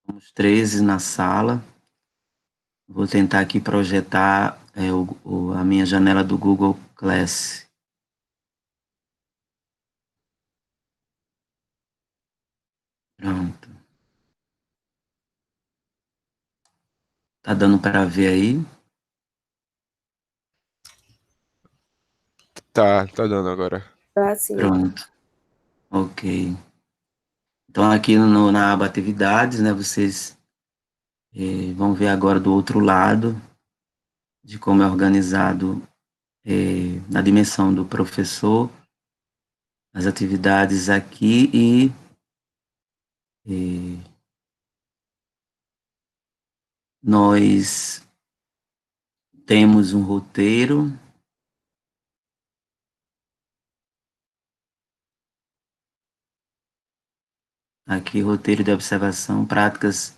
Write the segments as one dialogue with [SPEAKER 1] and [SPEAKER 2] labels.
[SPEAKER 1] Somos 13 na sala. Vou tentar aqui projetar a minha janela do Google Class. Pronto. Tá dando para ver aí?
[SPEAKER 2] Tá dando agora.
[SPEAKER 3] Tá sim.
[SPEAKER 1] Pronto. Ok. Então, aqui na aba Atividades, né, vocês vão ver agora do outro lado de como é organizado na dimensão do professor, as atividades aqui e nós temos um roteiro. Aqui, roteiro de observação, práticas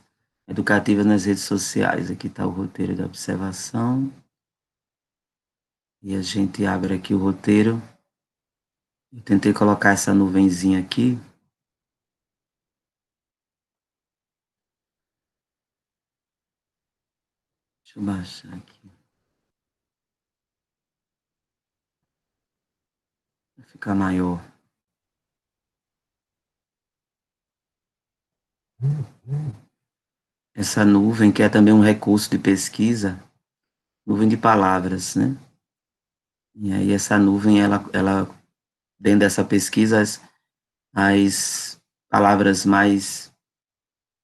[SPEAKER 1] educativas nas redes sociais. Aqui está o roteiro de observação. E a gente abre aqui o roteiro. Eu tentei colocar essa nuvenzinha aqui. Deixa eu baixar aqui. Vai ficar maior. Essa nuvem, que é também um recurso de pesquisa, nuvem de palavras, né? E aí essa nuvem, ela dentro dessa pesquisa, as palavras mais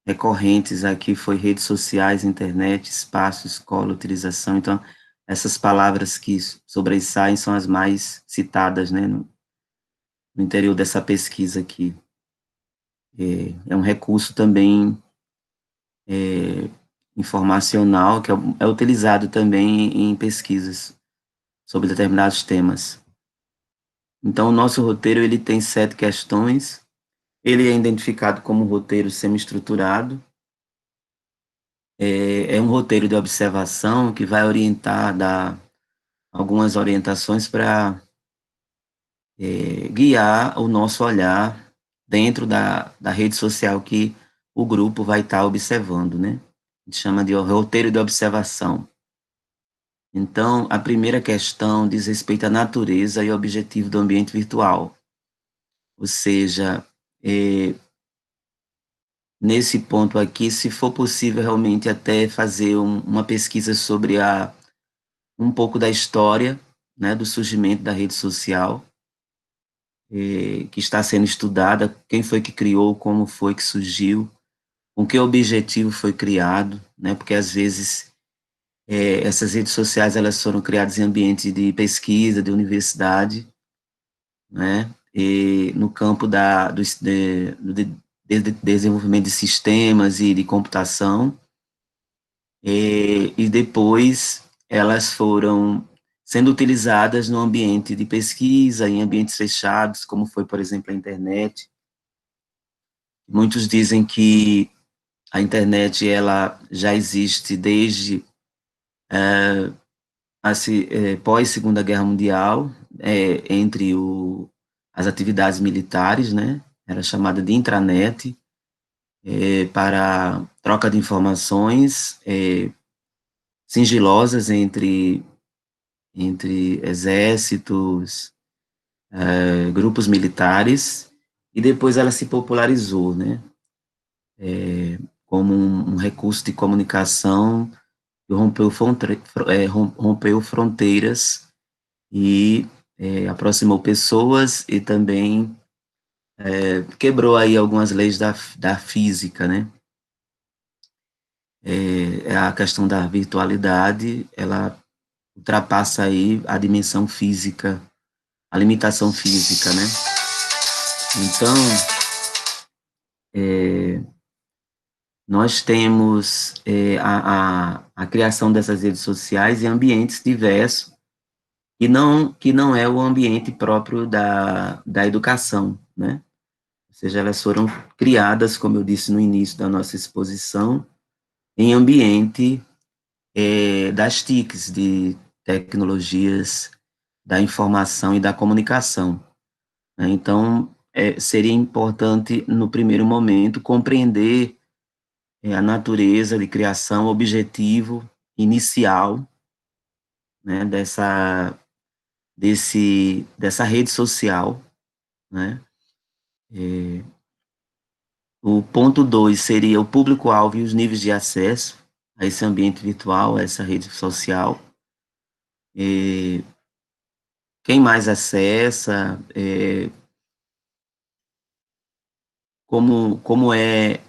[SPEAKER 1] recorrentes aqui foi redes sociais, internet, espaço, escola, utilização. Então, essas palavras que sobressaem são as mais citadas, né, no interior dessa pesquisa aqui. É um recurso também informacional que é utilizado também em pesquisas sobre determinados temas. Então, o nosso roteiro ele tem 7 questões. Ele é identificado como um roteiro semi-estruturado. É um roteiro de observação que vai orientar, dar algumas orientações para guiar o nosso olhar dentro da rede social que o grupo vai estar observando, né? A gente chama de roteiro de observação. Então, a primeira questão diz respeito à natureza e objetivo do ambiente virtual. Ou seja, nesse ponto aqui, se for possível realmente até fazer uma pesquisa sobre um pouco da história, né, do surgimento da rede social, que está sendo estudada, quem foi que criou, como foi que surgiu, com que objetivo foi criado, né, porque às vezes essas redes sociais elas foram criadas em ambiente de pesquisa, de universidade, né, e no campo do desenvolvimento de sistemas e de computação, e depois elas foram sendo utilizadas no ambiente de pesquisa, em ambientes fechados, como foi, por exemplo, a internet. Muitos dizem que a internet ela já existe desde pós Segunda Guerra Mundial, entre as atividades militares, né? Era chamada de intranet, para troca de informações sigilosas entre exércitos, grupos militares, e depois ela se popularizou, né? Como um recurso de comunicação que rompeu fronteiras e aproximou pessoas e também quebrou aí algumas leis da física, né? A questão da virtualidade, ela ultrapassa aí a dimensão física, a limitação física, né? Então, nós temos a criação dessas redes sociais em ambientes diversos, que não é o ambiente próprio da educação, né? Ou seja, elas foram criadas, como eu disse no início da nossa exposição, em ambiente das TICs, de tecnologias da informação e da comunicação, né? Então, seria importante, no primeiro momento, compreender a natureza de criação, objetivo inicial, né, dessa rede social, né. O ponto 2 seria o público-alvo e os níveis de acesso a esse ambiente virtual, a essa rede social. Quem mais acessa, como é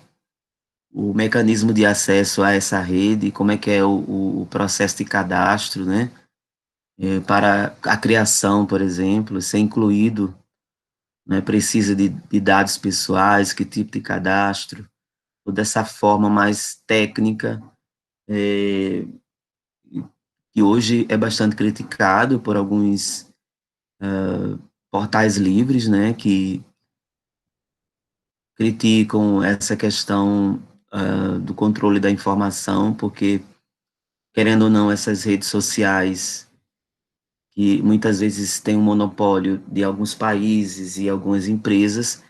[SPEAKER 1] o mecanismo de acesso a essa rede, como é que é o processo de cadastro, né? Para a criação, por exemplo, ser incluído, né? Precisa de dados pessoais, que tipo de cadastro, ou dessa forma mais técnica, que hoje é bastante criticado por alguns portais livres, né? Que criticam essa questão do controle da informação, porque, querendo ou não, essas redes sociais, que muitas vezes têm um monopólio de alguns países e algumas empresas,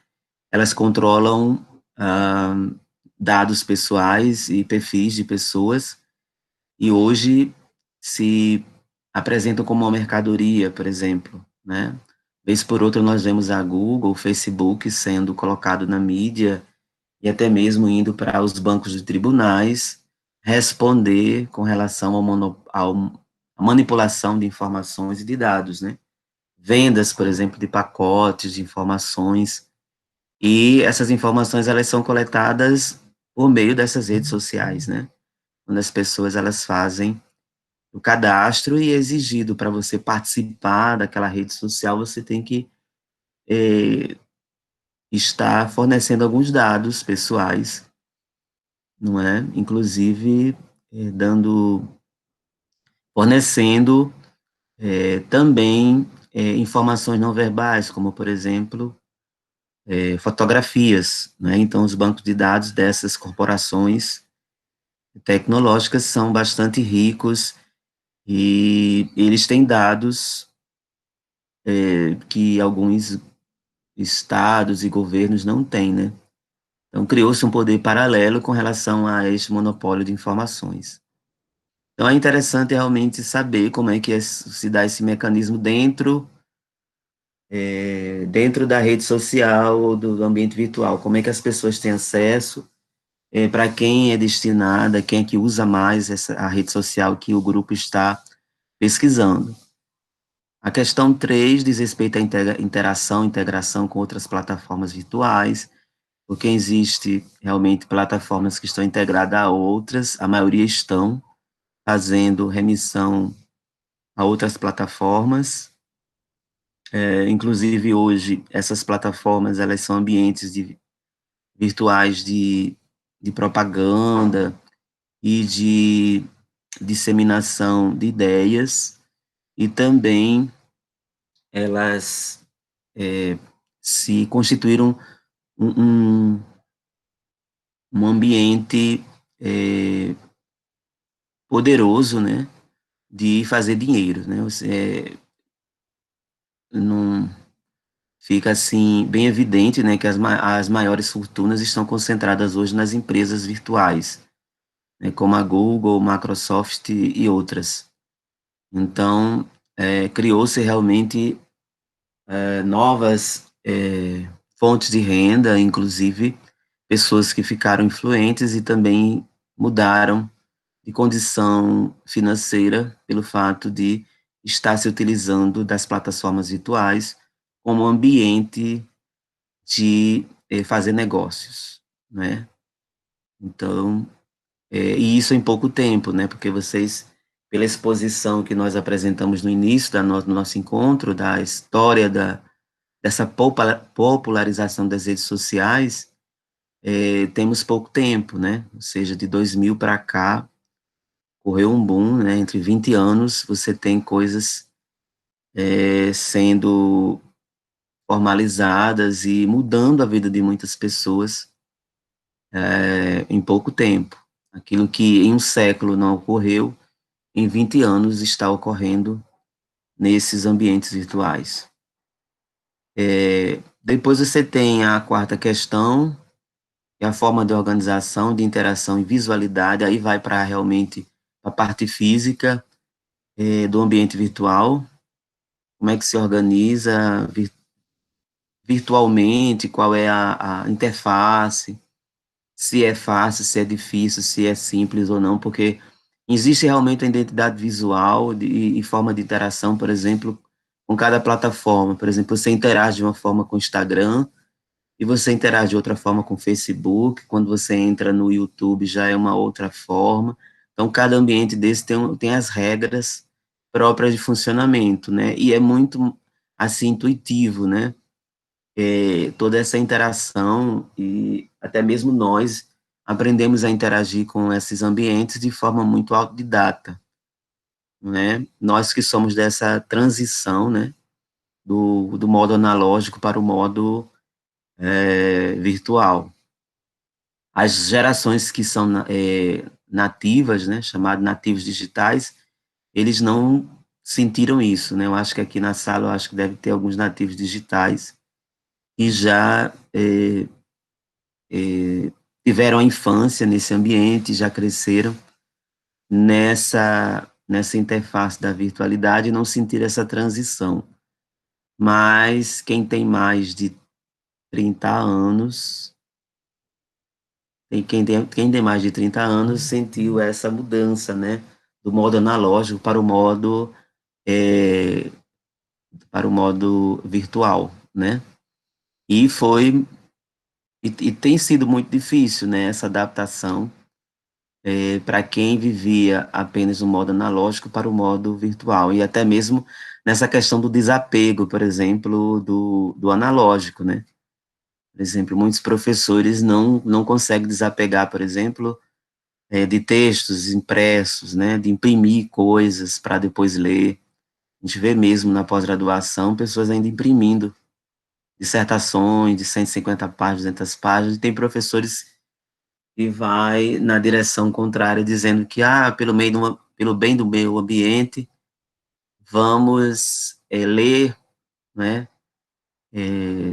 [SPEAKER 1] elas controlam ah, dados pessoais e perfis de pessoas, e hoje se apresentam como uma mercadoria, por exemplo, né? Vez por outra nós vemos a Google, o Facebook sendo colocado na mídia, e até mesmo indo para os bancos de tribunais responder com relação à manipulação de informações e de dados, né? Vendas, por exemplo, de pacotes de informações, e essas informações elas são coletadas por meio dessas redes sociais, né? Quando as pessoas elas fazem o cadastro e é exigido para você participar daquela rede social, você tem que estar fornecendo alguns dados pessoais, não é? Inclusive, fornecendo também informações não verbais, como, por exemplo, fotografias, né? Então, os bancos de dados dessas corporações tecnológicas são bastante ricos e eles têm dados que alguns estados e governos não têm, né? Então, criou-se um poder paralelo com relação a este monopólio de informações. Então, é interessante realmente saber como é que se dá esse mecanismo dentro da rede social ou do ambiente virtual, como é que as pessoas têm acesso, para quem é destinada, quem é que usa mais a rede social que o grupo está pesquisando. A questão 3 diz respeito à interação, integração com outras plataformas virtuais, porque existe realmente plataformas que estão integradas a outras, a maioria estão fazendo remissão a outras plataformas. Inclusive hoje essas plataformas elas são ambientes virtuais de propaganda e de disseminação de ideias, e também elas se constituíram um, um, um ambiente poderoso, né, de fazer dinheiro, né? Não fica assim bem evidente, né, que as maiores fortunas estão concentradas hoje nas empresas virtuais, né, como a Google, Microsoft e outras. Então, criou-se realmente novas fontes de renda, inclusive pessoas que ficaram influentes e também mudaram de condição financeira pelo fato de estar se utilizando das plataformas virtuais como ambiente de fazer negócios, né? Então, e isso em pouco tempo, né? Porque vocês, pela exposição que nós apresentamos no início do nosso encontro, da história dessa popularização das redes sociais, temos pouco tempo, né? Ou seja, de 2000 para cá, correu um boom, né? Entre 20 anos, você tem coisas sendo formalizadas e mudando a vida de muitas pessoas em pouco tempo. Aquilo que em um século não ocorreu, em 20 anos está ocorrendo nesses ambientes virtuais. Depois você tem a quarta questão, e a forma de organização, de interação e visualidade, aí vai para realmente a parte física do ambiente virtual, como é que se organiza virtualmente, qual é a interface, se é fácil, se é difícil, se é simples ou não, porque existe realmente a identidade visual e forma de interação, por exemplo, com cada plataforma. Por exemplo, você interage de uma forma com o Instagram, e você interage de outra forma com o Facebook, quando você entra no YouTube já é uma outra forma. Então, cada ambiente desse tem as regras próprias de funcionamento, né? E é muito, assim, intuitivo, né? Toda essa interação e até mesmo nós aprendemos a interagir com esses ambientes de forma muito autodidata, né? Nós que somos dessa transição, né? Do modo analógico para o modo virtual. As gerações que são nativas, né, chamados nativos digitais, eles não sentiram isso, né? Eu acho que aqui na sala, eu acho que deve ter alguns nativos digitais que já tiveram a infância nesse ambiente, já cresceram nessa interface da virtualidade e não sentiram essa transição. Mas quem tem mais de 30 anos, quem tem mais de 30 anos sentiu essa mudança, né? Do modo analógico é, para o modo virtual, né? E foi e tem sido muito difícil, né? Essa adaptação para quem vivia apenas no modo analógico para o modo virtual e até mesmo nessa questão do desapego, por exemplo, do analógico, né? Por exemplo, muitos professores não conseguem desapegar, por exemplo, de textos impressos, né, de imprimir coisas para depois ler. A gente vê mesmo na pós-graduação pessoas ainda imprimindo dissertações de 150 páginas, 200 páginas, e tem professores que vai na direção contrária, dizendo que, pelo bem do meio ambiente, vamos ler, né,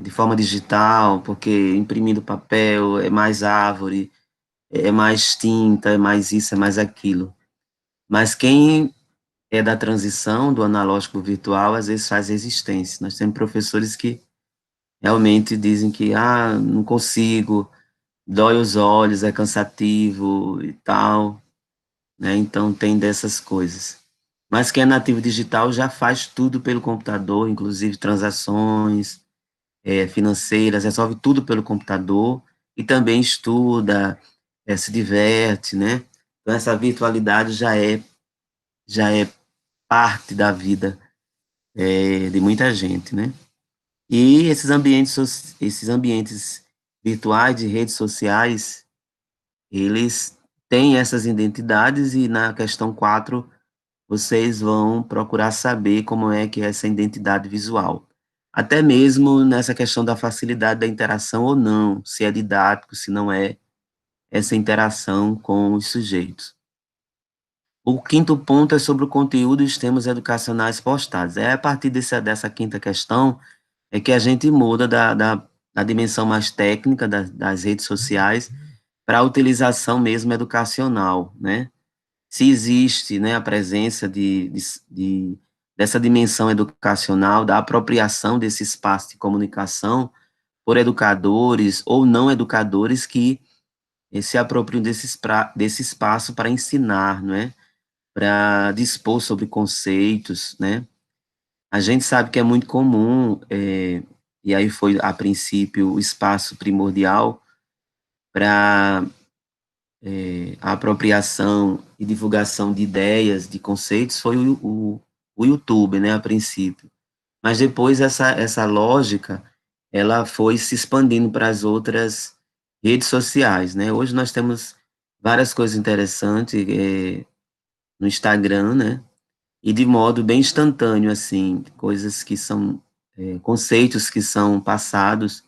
[SPEAKER 1] de forma digital, porque imprimindo papel é mais árvore, é mais tinta, é mais isso, é mais aquilo. Mas quem da transição do analógico para o virtual, às vezes faz resistência. Nós temos professores que realmente dizem que, não consigo, dói os olhos, é cansativo e tal, né? Então tem dessas coisas. Mas quem é nativo digital já faz tudo pelo computador, inclusive transações financeiras, resolve tudo pelo computador e também estuda, se diverte, né? Então essa virtualidade já é parte da vida de muita gente, né? E esses ambientes virtuais de redes sociais, eles têm essas identidades e na questão 4 vocês vão procurar saber como é que é essa identidade visual. Até mesmo nessa questão da facilidade da interação ou não, se é didático, se não é, essa interação com os sujeitos. O quinto ponto é sobre o conteúdo e os temas educacionais postados. É a partir dessa quinta questão é que a gente muda da dimensão mais técnica das redes sociais para a utilização mesmo educacional, né? Se existe, né, a presença dessa dimensão educacional, da apropriação desse espaço de comunicação por educadores ou não educadores que se apropriam desse espaço para ensinar, não é? Para dispor sobre conceitos, né? A gente sabe que é muito comum, e aí foi, a princípio, o espaço primordial para a apropriação e divulgação de ideias, de conceitos, foi o YouTube, né, a princípio. Mas depois essa lógica, ela foi se expandindo para as outras redes sociais, né? Hoje nós temos várias coisas interessantes no Instagram, né? E de modo bem instantâneo, assim, coisas que são, conceitos que são passados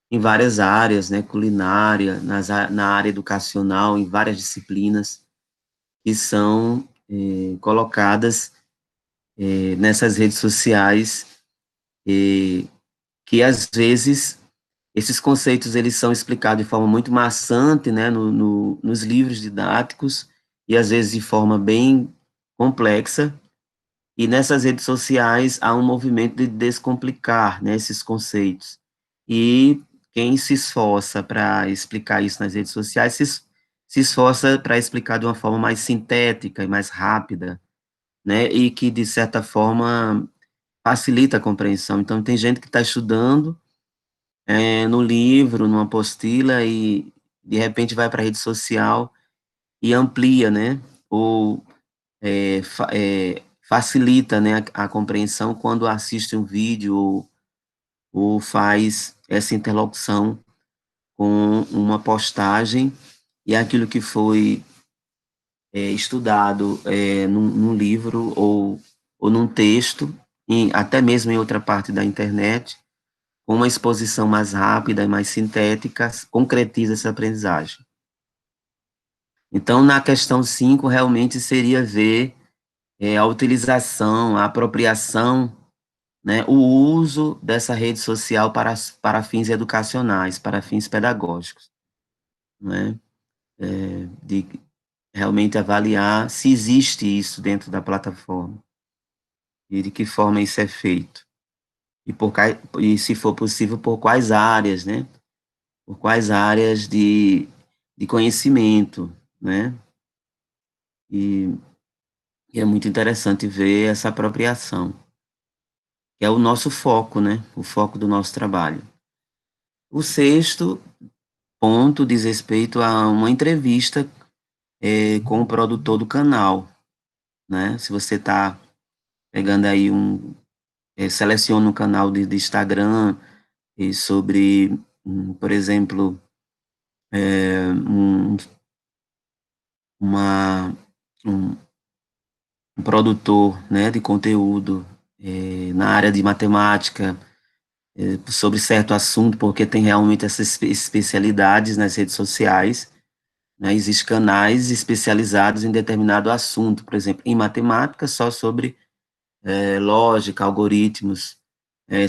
[SPEAKER 1] em várias áreas, né, culinária, na área educacional, em várias disciplinas, que são colocadas nessas redes sociais, que às vezes Esses conceitos, eles são explicados de forma muito maçante, né, nos livros didáticos, e às vezes de forma bem complexa, e nessas redes sociais há um movimento de descomplicar, né, esses conceitos. E quem se esforça para explicar isso nas redes sociais se esforça para explicar de uma forma mais sintética e mais rápida, né, e que, de certa forma, facilita a compreensão. Então, tem gente que está estudando no livro, numa apostila, e de repente vai para a rede social e amplia, né, ou facilita, né, a compreensão quando assiste um vídeo ou faz essa interlocução com uma postagem e aquilo que foi estudado num livro ou num texto, até mesmo em outra parte da internet, com uma exposição mais rápida e mais sintética, concretiza essa aprendizagem. Então, na questão 5 realmente seria ver a utilização, a apropriação, né, o uso dessa rede social para fins educacionais, para fins pedagógicos, né, de realmente avaliar se existe isso dentro da plataforma e de que forma isso é feito. E se for possível, por quais áreas, né, por quais áreas de conhecimento, né, e, e é muito interessante ver essa apropriação, que é o nosso foco, né, o foco do nosso trabalho. O sexto ponto diz respeito a uma entrevista com o produtor do canal, né? Se você está pegando aí seleciona um canal de Instagram sobre, por exemplo, um, uma, um, um produtor, né, de conteúdo na área de matemática, sobre certo assunto, porque tem realmente essas especialidades nas redes sociais, né? Existem canais especializados em determinado assunto, por exemplo, em matemática, só sobre lógica, algoritmos,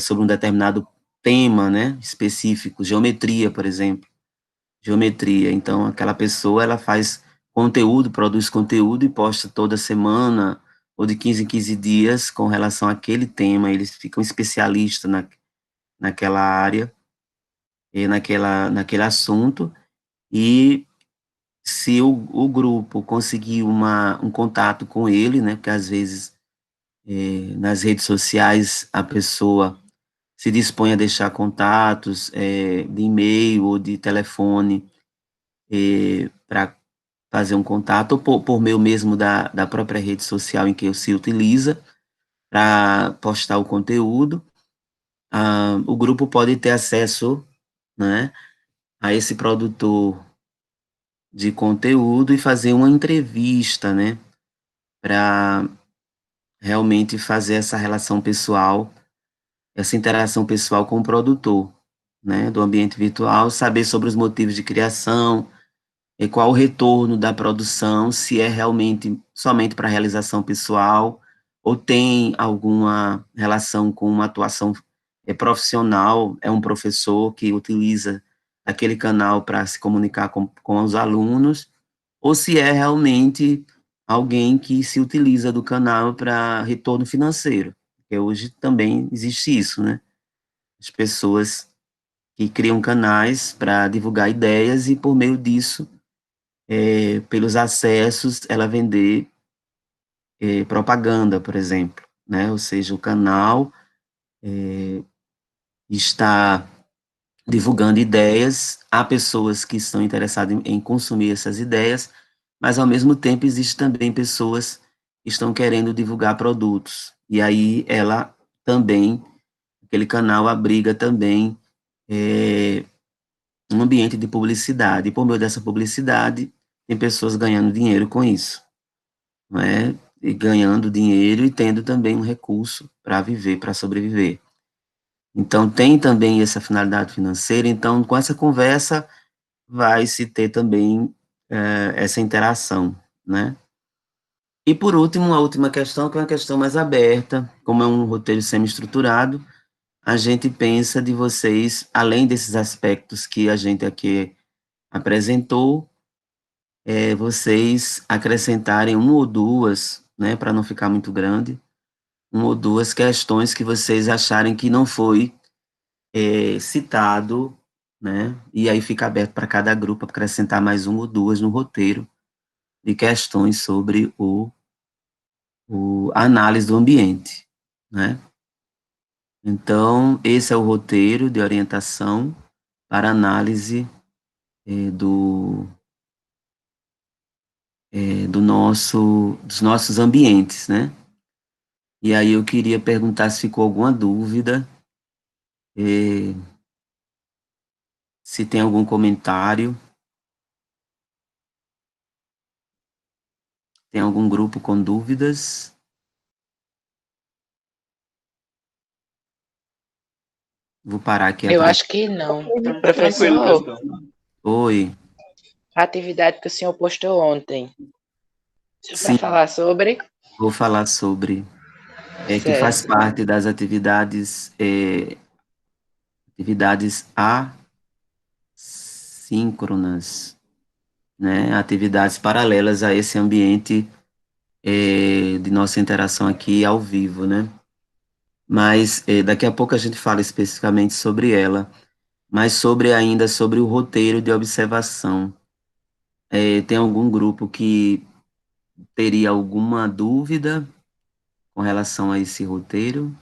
[SPEAKER 1] sobre um determinado tema, né, específico, geometria, por exemplo, geometria. Então, aquela pessoa, ela faz conteúdo, produz conteúdo e posta toda semana ou de 15 em 15 dias com relação àquele tema. Eles ficam especialistas naquela área e naquele assunto. E se o grupo conseguir um contato com ele, né, porque às vezes nas redes sociais a pessoa se dispõe a deixar contatos de e-mail ou de telefone para fazer um contato, ou por meio mesmo da própria rede social em que se utiliza para postar o conteúdo. O grupo pode ter acesso, né, a esse produtor de conteúdo e fazer uma entrevista, né, para realmente fazer essa relação pessoal, essa interação pessoal com o produtor, né, do ambiente virtual, saber sobre os motivos de criação, e qual o retorno da produção, se é realmente somente para realização pessoal, ou tem alguma relação com uma atuação profissional, é um professor que utiliza aquele canal para se comunicar com os alunos, ou se é realmente alguém que se utiliza do canal para retorno financeiro, porque hoje também existe isso, né? As pessoas que criam canais para divulgar ideias e, por meio disso, pelos acessos, ela vender propaganda, por exemplo, né? Ou seja, o canal está divulgando ideias a pessoas que estão interessadas em consumir essas ideias, mas ao mesmo tempo existe também pessoas que estão querendo divulgar produtos. E aí ela também, aquele canal abriga também um ambiente de publicidade. E por meio dessa publicidade, tem pessoas ganhando dinheiro com isso, não é? E ganhando dinheiro e tendo também um recurso para viver, para sobreviver. Então, tem também essa finalidade financeira. Então, com essa conversa, vai se ter também essa interação, né? E, por último, a última questão, que é uma questão mais aberta, como é um roteiro semi-estruturado, a gente pensa de vocês, além desses aspectos que a gente aqui apresentou, vocês acrescentarem uma ou duas, né, para não ficar muito grande, uma ou duas questões que vocês acharem que não foi citado, né, e aí fica aberto para cada grupo acrescentar mais uma ou duas no roteiro de questões sobre a análise do ambiente, né. Então, esse é o roteiro de orientação para análise do, dos nossos ambientes, né? E aí eu queria perguntar se ficou alguma dúvida, eh, se tem algum comentário, tem algum grupo com dúvidas? Vou parar aqui a
[SPEAKER 2] Eu acho que não.
[SPEAKER 3] Tranquilo,
[SPEAKER 2] Professor,
[SPEAKER 3] professor.
[SPEAKER 1] Oi,
[SPEAKER 2] a atividade que o senhor postou ontem, isso para
[SPEAKER 1] sim,
[SPEAKER 2] falar sobre?
[SPEAKER 1] vou falar sobre, que faz
[SPEAKER 2] Certo.
[SPEAKER 1] parte das atividades, atividades assíncronas, né? Atividades paralelas a esse ambiente de nossa interação aqui ao vivo, né? Mas daqui a pouco a gente fala especificamente sobre ela, mas sobre ainda sobre o roteiro de observação. Tem algum grupo que teria alguma dúvida com relação a esse roteiro?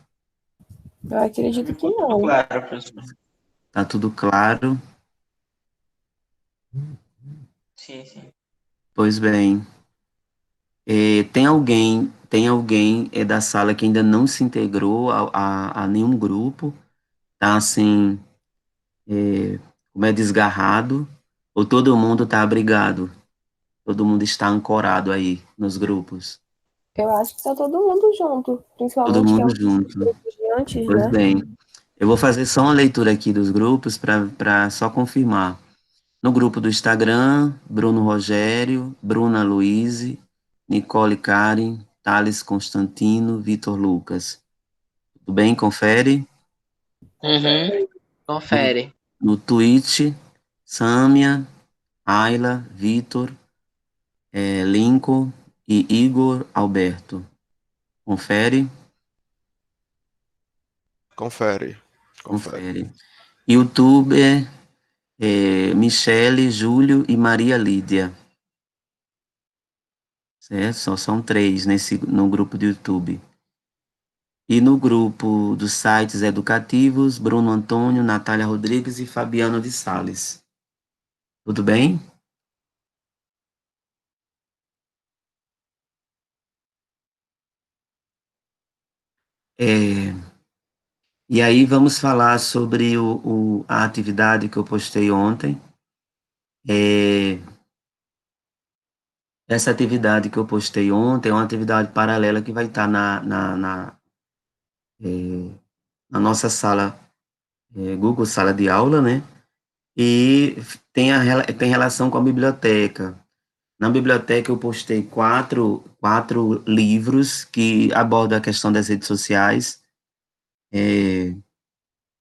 [SPEAKER 4] Eu acredito que
[SPEAKER 3] Ficou tudo
[SPEAKER 4] não.
[SPEAKER 3] claro, professor.
[SPEAKER 1] Tá tudo claro?
[SPEAKER 3] Sim, sim.
[SPEAKER 1] Pois bem. Tem alguém da sala que ainda não se integrou a nenhum grupo, tá assim, como é desgarrado, ou todo mundo tá abrigado? Todo mundo está ancorado aí nos grupos?
[SPEAKER 4] Eu acho que está todo mundo junto,
[SPEAKER 1] Todo
[SPEAKER 4] principalmente que é
[SPEAKER 1] mundo
[SPEAKER 4] um
[SPEAKER 1] junto.
[SPEAKER 4] grupo de antes,
[SPEAKER 1] Pois
[SPEAKER 4] né?
[SPEAKER 1] bem. Eu vou fazer só uma leitura aqui dos grupos para só confirmar. No grupo do Instagram, Bruno Rogério, Bruna Luiz, Nicole Karen, Thales Constantino, Vitor Lucas. Tudo bem? Confere.
[SPEAKER 2] Uhum.
[SPEAKER 1] No,
[SPEAKER 2] Confere.
[SPEAKER 1] no Twitch, Sâmia, Ayla, Vitor, Lincoln e Igor Alberto. Confere.
[SPEAKER 5] Confere.
[SPEAKER 1] Confere. YouTube, Michele, Júlio e Maria Lídia. Certo? Só são três no grupo do YouTube. E no grupo dos sites educativos, Bruno Antônio, Natália Rodrigues e Fabiano de Sales. Tudo bem? E aí vamos falar sobre a atividade que eu postei ontem. Essa atividade que eu postei ontem é uma atividade paralela que vai estar na nossa sala, Google Sala de Aula, né? E tem relação com a biblioteca. Na biblioteca eu postei quatro livros que abordam a questão das redes sociais,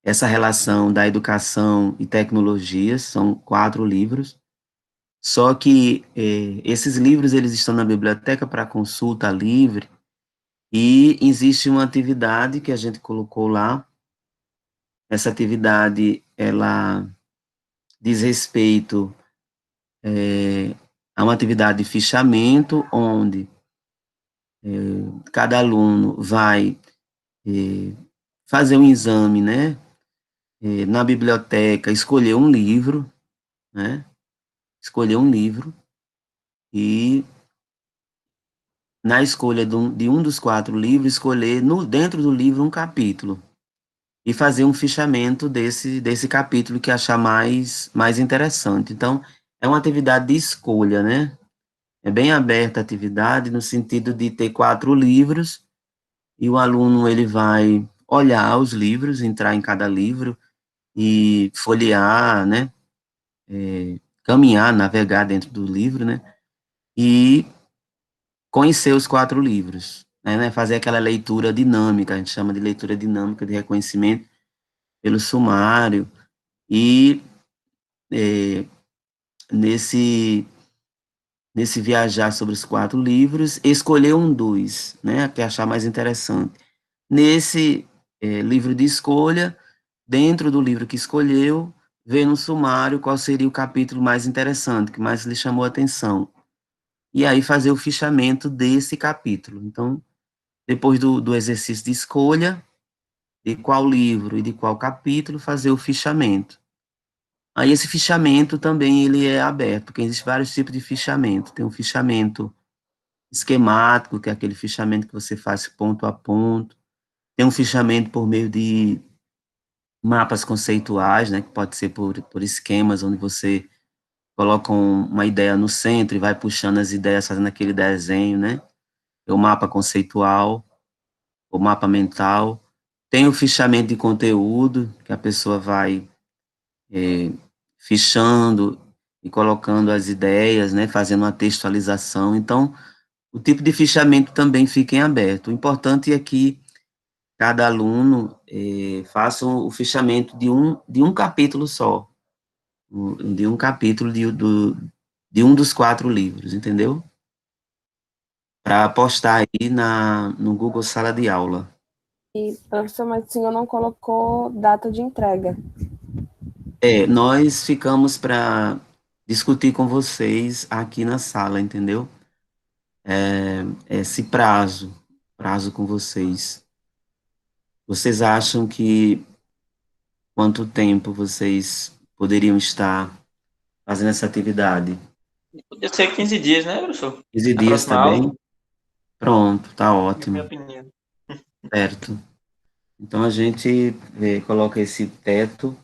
[SPEAKER 1] essa relação da educação e tecnologias, são quatro livros. Só que esses livros eles estão na biblioteca para consulta livre e existe uma atividade que a gente colocou lá. Essa atividade ela diz respeito a uma atividade de fichamento onde cada aluno vai fazer um exame, né, na biblioteca, escolher um livro, né, escolher um livro e na escolha de um dos quatro livros, escolher dentro do livro um capítulo e fazer um fichamento desse capítulo que achar mais interessante. Então, é uma atividade de escolha, né? É bem aberta a atividade no sentido de ter quatro livros e o aluno ele vai olhar os livros, entrar em cada livro e folhear, né? Caminhar, navegar dentro do livro, né? E conhecer os quatro livros, né? Fazer aquela leitura dinâmica, a gente chama de leitura dinâmica de reconhecimento, pelo sumário, e nesse viajar sobre os 4 livros, escolher um dos, né, que achar mais interessante. Nesse livro de escolha, dentro do livro que escolheu, ver no sumário qual seria o capítulo mais interessante, que mais lhe chamou a atenção. E aí fazer o fichamento desse capítulo. Então, depois do exercício de escolha, de qual livro e de qual capítulo, fazer o fichamento. Aí esse fichamento também ele é aberto, porque existem vários tipos de fichamento. Tem um fichamento esquemático, que é aquele fichamento que você faz ponto a ponto. Tem um fichamento por meio de mapas conceituais, né, que pode ser por esquemas, onde você coloca uma ideia no centro e vai puxando as ideias, fazendo aquele desenho, né? É o mapa conceitual, o mapa mental. Tem o fichamento de conteúdo, que a pessoa vai fichando e colocando as ideias, né, fazendo uma textualização. Então, o tipo de fichamento também fica em aberto. O importante é que cada aluno faça o fichamento de um capítulo só, de um capítulo de um dos 4 livros, entendeu? Para postar aí no Google Sala de Aula.
[SPEAKER 4] E professor, mas o senhor não colocou data de entrega.
[SPEAKER 1] Nós ficamos para discutir com vocês aqui na sala, entendeu? Esse prazo com vocês. Vocês acham que quanto tempo vocês poderiam estar fazendo essa atividade?
[SPEAKER 3] Podia ser 15 dias, né, professor?
[SPEAKER 1] 15
[SPEAKER 3] Na
[SPEAKER 1] dias
[SPEAKER 3] próxima
[SPEAKER 1] também?
[SPEAKER 3] aula,
[SPEAKER 1] Pronto, tá
[SPEAKER 3] na minha
[SPEAKER 1] ótimo,
[SPEAKER 3] opinião.
[SPEAKER 1] certo. Então a gente coloca esse teto,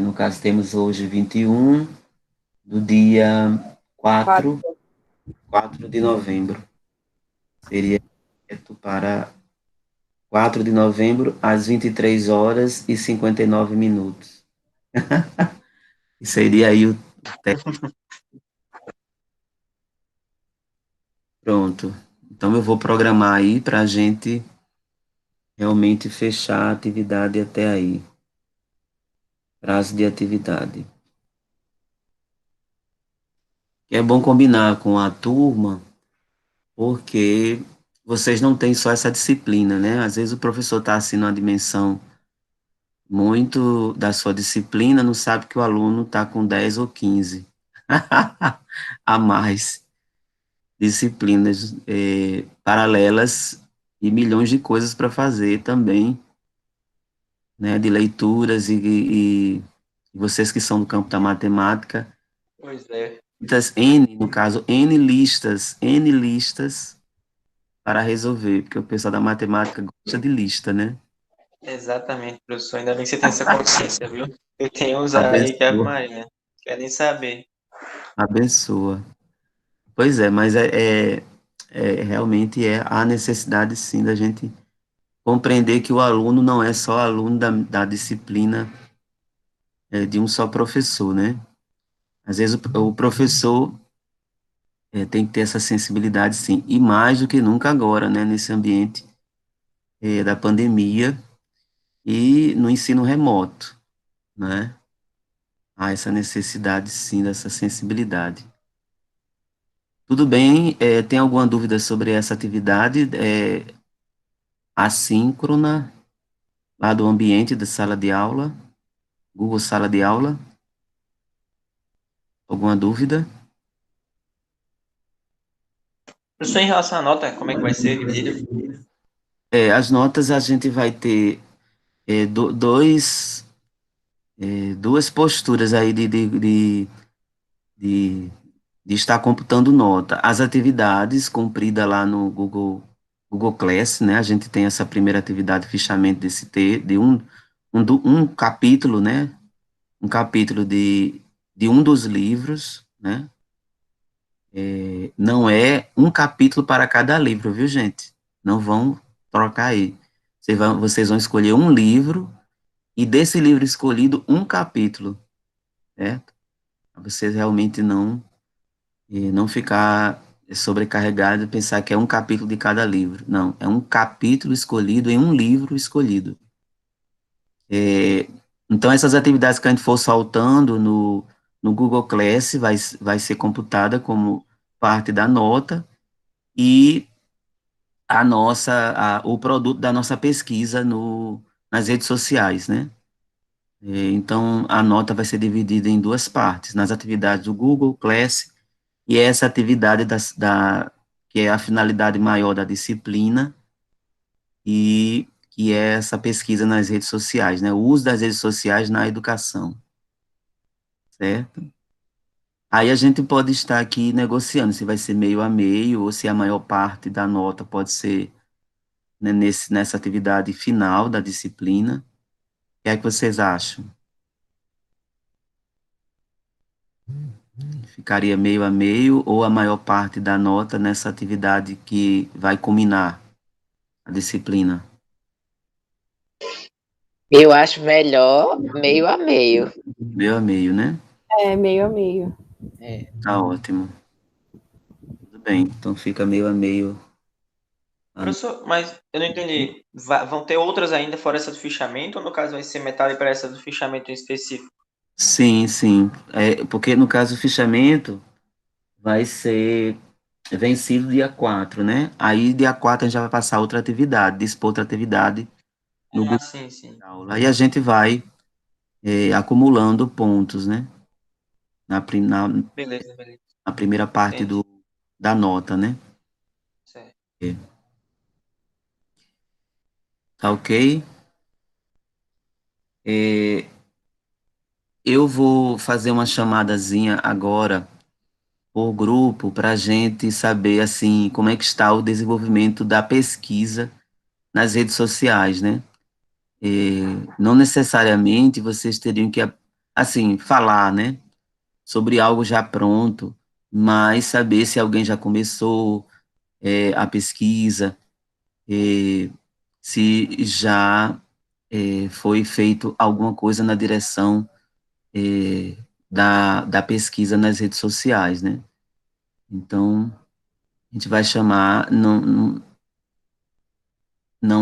[SPEAKER 1] no caso temos hoje 21, do dia 4 de novembro. Seria teto para 4 de novembro, às 23 horas e 59 minutos. E seria aí o teto. Pronto. Então eu vou programar aí para a gente realmente fechar a atividade até aí. Prazo de atividade. É bom combinar com a turma, porque vocês não têm só essa disciplina, né? Às vezes o professor está assim numa dimensão muito da sua disciplina, não sabe que o aluno está com 10 ou 15 a mais disciplinas paralelas e milhões de coisas para fazer também, né? De leituras e vocês que são do campo da matemática,
[SPEAKER 3] Pois é.
[SPEAKER 1] muitas N, no caso, N listas para resolver, porque o pessoal da matemática gosta de lista, né?
[SPEAKER 3] Exatamente, professor. Ainda bem que você tem essa consciência, viu? Eu tenho uns aí que é
[SPEAKER 1] Abençoa,
[SPEAKER 3] Maria. Quer nem saber.
[SPEAKER 1] abençoa. Pois é, mas realmente a necessidade, sim, da gente compreender que o aluno não é só aluno da disciplina de um só professor, né? Às vezes o professor tem que ter essa sensibilidade, sim, e mais do que nunca agora, né, nesse ambiente da pandemia e no ensino remoto, né? Há essa necessidade, sim, dessa sensibilidade. Tudo bem, tem alguma dúvida sobre essa atividade assíncrona, lá do ambiente da sala de aula, Google Sala de Aula? Alguma dúvida?
[SPEAKER 3] Professor, em relação à nota, como é que vai ser dividida?
[SPEAKER 1] As notas a gente vai ter duas posturas aí de, de estar computando nota. As atividades cumpridas lá no Google Class, né? A gente tem essa primeira atividade, fichamento de um capítulo, né? Um capítulo de um dos livros, né? Não é um capítulo para cada livro, viu, gente? Não vão trocar aí. Vocês vão escolher um livro e desse livro escolhido um capítulo, certo? Para vocês realmente não ficar sobrecarregado e pensar que é um capítulo de cada livro. Não, é um capítulo escolhido em um livro escolhido. Então, essas atividades que a gente for saltando no Google Class vai ser computada como parte da nota e o produto da nossa pesquisa nas redes sociais, né? Então, a nota vai ser dividida em duas partes, nas atividades do Google Class e essa atividade que é a finalidade maior da disciplina e que é essa pesquisa nas redes sociais, né? O uso das redes sociais na educação, certo? Aí a gente pode estar aqui negociando se vai ser meio a meio ou se a maior parte da nota pode ser, né, nessa atividade final da disciplina. O que é que vocês acham? Ficaria meio a meio ou a maior parte da nota nessa atividade que vai culminar a disciplina?
[SPEAKER 2] Eu acho melhor meio a meio.
[SPEAKER 1] Meio a meio, né?
[SPEAKER 4] É, meio a meio.
[SPEAKER 2] É.
[SPEAKER 1] Tá ótimo. Tudo bem, então fica meio a meio.
[SPEAKER 3] Professor, mas eu não entendi. Vão ter outras ainda fora essa do fichamento, ou no caso vai ser metade para essa do fichamento em específico?
[SPEAKER 1] Sim, sim. Porque no caso o fichamento vai ser vencido dia 4, né? Aí dia 4 a gente já vai passar outra atividade, dispor outra atividade no
[SPEAKER 3] Ah,
[SPEAKER 1] Google
[SPEAKER 3] sim, sim.
[SPEAKER 1] Aula. Aí a gente vai acumulando pontos, né? Na, prim- na,
[SPEAKER 3] Beleza, beleza.
[SPEAKER 1] na primeira parte
[SPEAKER 3] Entendi.
[SPEAKER 1] da nota, né?
[SPEAKER 3] Certo.
[SPEAKER 1] É. Tá ok? É, eu vou fazer uma chamadazinha agora por grupo para a gente saber, assim, como é que está o desenvolvimento da pesquisa nas redes sociais, né? É, não necessariamente vocês teriam que, assim, falar, né, sobre algo já pronto, mas saber se alguém já começou a pesquisa, é, se já foi feito alguma coisa na direção da pesquisa nas redes sociais, né? Então, a gente vai chamar, não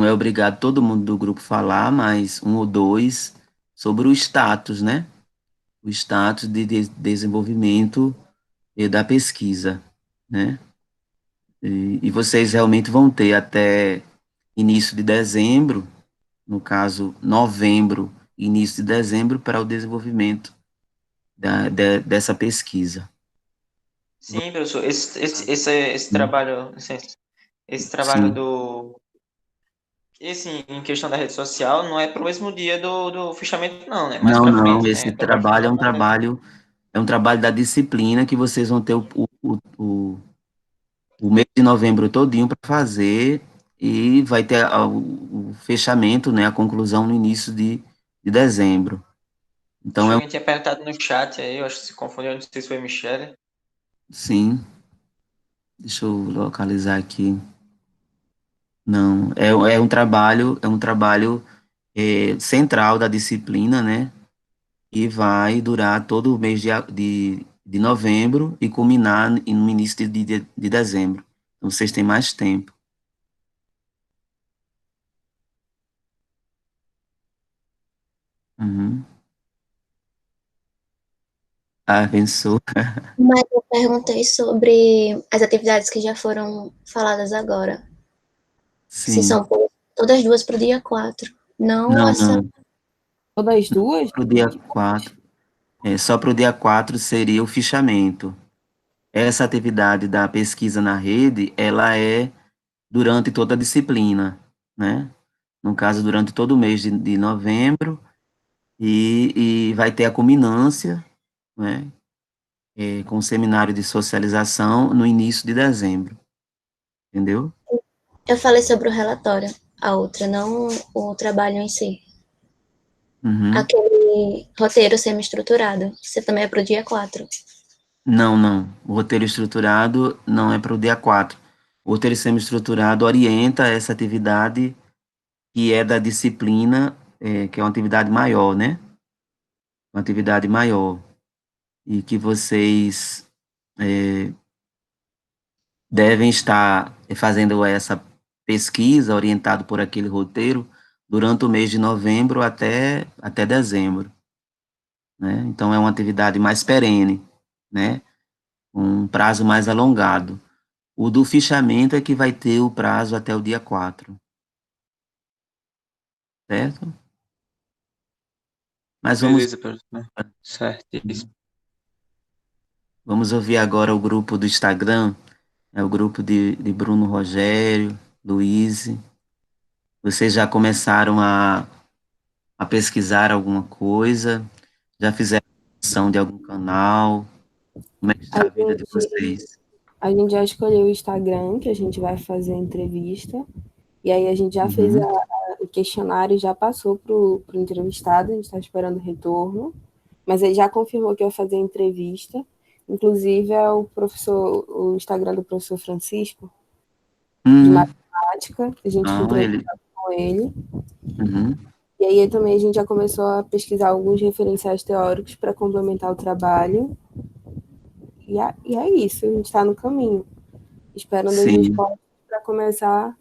[SPEAKER 1] é obrigado todo mundo do grupo falar, mas um ou dois sobre o status, né? O status de desenvolvimento da pesquisa, né? E vocês realmente vão ter até início de dezembro, no caso, novembro, início de dezembro, para o desenvolvimento dessa pesquisa.
[SPEAKER 3] Sim, professor. Esse trabalho, licença, esse trabalho
[SPEAKER 1] Sim.
[SPEAKER 3] do. Esse, em questão da rede social, não é para o mesmo dia do fichamento, não, né? Mais
[SPEAKER 1] Não,
[SPEAKER 3] para
[SPEAKER 1] não,
[SPEAKER 3] frente,
[SPEAKER 1] esse
[SPEAKER 3] né? Trabalho
[SPEAKER 1] trabalho
[SPEAKER 3] final também.
[SPEAKER 1] é um trabalho da disciplina que vocês vão ter o mês de novembro todinho para fazer e vai ter o fechamento, né, a conclusão no início de dezembro.
[SPEAKER 3] Acho
[SPEAKER 1] Então,
[SPEAKER 3] que alguém tinha perguntado no chat aí, eu acho que se confundiu, não sei se foi Michele.
[SPEAKER 1] sim, deixa eu localizar aqui. Não, é um trabalho central da disciplina, né, e vai durar todo o mês de novembro e culminar no início de dezembro. Então, vocês têm mais tempo. Uhum. Ah, pensou?
[SPEAKER 5] Mas eu perguntei sobre as atividades que já foram faladas agora. Se
[SPEAKER 1] Sim.
[SPEAKER 5] são todas duas para o dia 4. Não
[SPEAKER 1] Não,
[SPEAKER 5] essa.
[SPEAKER 1] não.
[SPEAKER 4] Todas as duas?
[SPEAKER 1] Para o dia 4. Só para o dia 4 seria o fichamento. Essa atividade da pesquisa na rede, ela é durante toda a disciplina, né? No caso, durante todo o mês de novembro, e vai ter a culminância, né? Com o seminário de socialização no início de dezembro, entendeu?
[SPEAKER 5] Eu falei sobre o relatório, a outra, não o trabalho em si.
[SPEAKER 1] Uhum.
[SPEAKER 5] Aquele roteiro semi-estruturado. Você também é para o dia 4.
[SPEAKER 1] Não, não. O roteiro estruturado não é para o dia 4. O roteiro semi-estruturado orienta essa atividade que é da disciplina, que é uma atividade maior, né? Uma atividade maior. E que vocês devem estar fazendo essa pesquisa orientado por aquele roteiro durante o mês de novembro até dezembro, né? Então, é uma atividade mais perene, né? Um prazo mais alongado. O do fichamento é que vai ter o prazo até o dia 4, certo? Mas
[SPEAKER 3] Beleza, professor. Certíssimo.
[SPEAKER 1] vamos ouvir agora o grupo do Instagram, é o grupo de Bruno Rogério, Luiz. Vocês já começaram a pesquisar alguma coisa? Já fizeram ação de algum canal? Como é que
[SPEAKER 4] A
[SPEAKER 1] está a vida de
[SPEAKER 4] gente,
[SPEAKER 1] vocês?
[SPEAKER 4] a gente já escolheu o Instagram, que a gente vai fazer a entrevista. E aí a gente já fez
[SPEAKER 1] Uhum,
[SPEAKER 4] o questionário, já passou para o entrevistado, a gente está esperando o retorno. Mas ele já confirmou que vai fazer a entrevista. Inclusive é o Instagram do professor Francisco, de
[SPEAKER 1] uhum.
[SPEAKER 4] matemática. A gente
[SPEAKER 1] Ah,
[SPEAKER 4] entrou em
[SPEAKER 1] ele.
[SPEAKER 4] contato com ele.
[SPEAKER 1] Uhum,
[SPEAKER 4] E aí também a gente já começou a pesquisar alguns referenciais teóricos para complementar o trabalho. E é isso, a gente está no caminho, esperando as
[SPEAKER 1] sim,
[SPEAKER 4] respostas para começar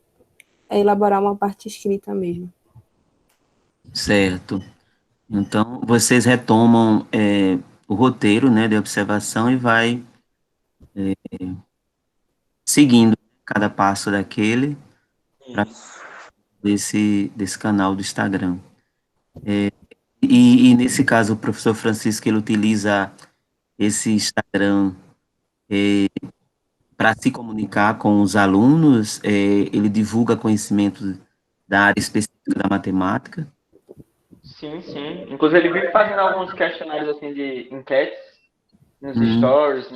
[SPEAKER 4] a elaborar uma parte escrita mesmo.
[SPEAKER 1] certo. Então, vocês retomam o roteiro, né, de observação e vai seguindo cada passo daquele para
[SPEAKER 3] Isso.
[SPEAKER 1] desse canal do Instagram. E nesse caso, o professor Francisco, ele utiliza esse Instagram para se comunicar com os alunos, ele divulga conhecimento da área específica da matemática.
[SPEAKER 3] Sim, sim. Inclusive, ele vive fazendo alguns questionários assim de enquetes nos
[SPEAKER 1] Hum,
[SPEAKER 3] stories,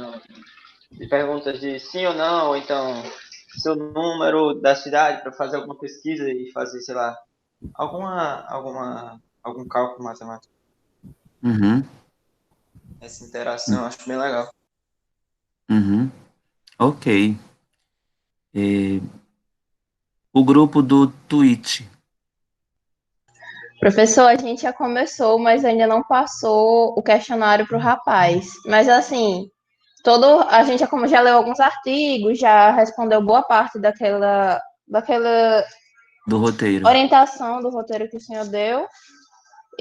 [SPEAKER 3] de perguntas de sim ou não, ou então seu número da cidade para fazer alguma pesquisa e fazer, sei lá, algum cálculo matemático.
[SPEAKER 1] uhum,
[SPEAKER 3] Essa interação eu acho bem legal.
[SPEAKER 1] uhum, ok. É, o grupo do Twitch.
[SPEAKER 6] Professor, a gente já começou, mas ainda não passou o questionário para o rapaz. Mas assim, a gente já leu alguns artigos, já respondeu boa parte daquela
[SPEAKER 1] Do roteiro.
[SPEAKER 6] orientação do roteiro que o senhor deu.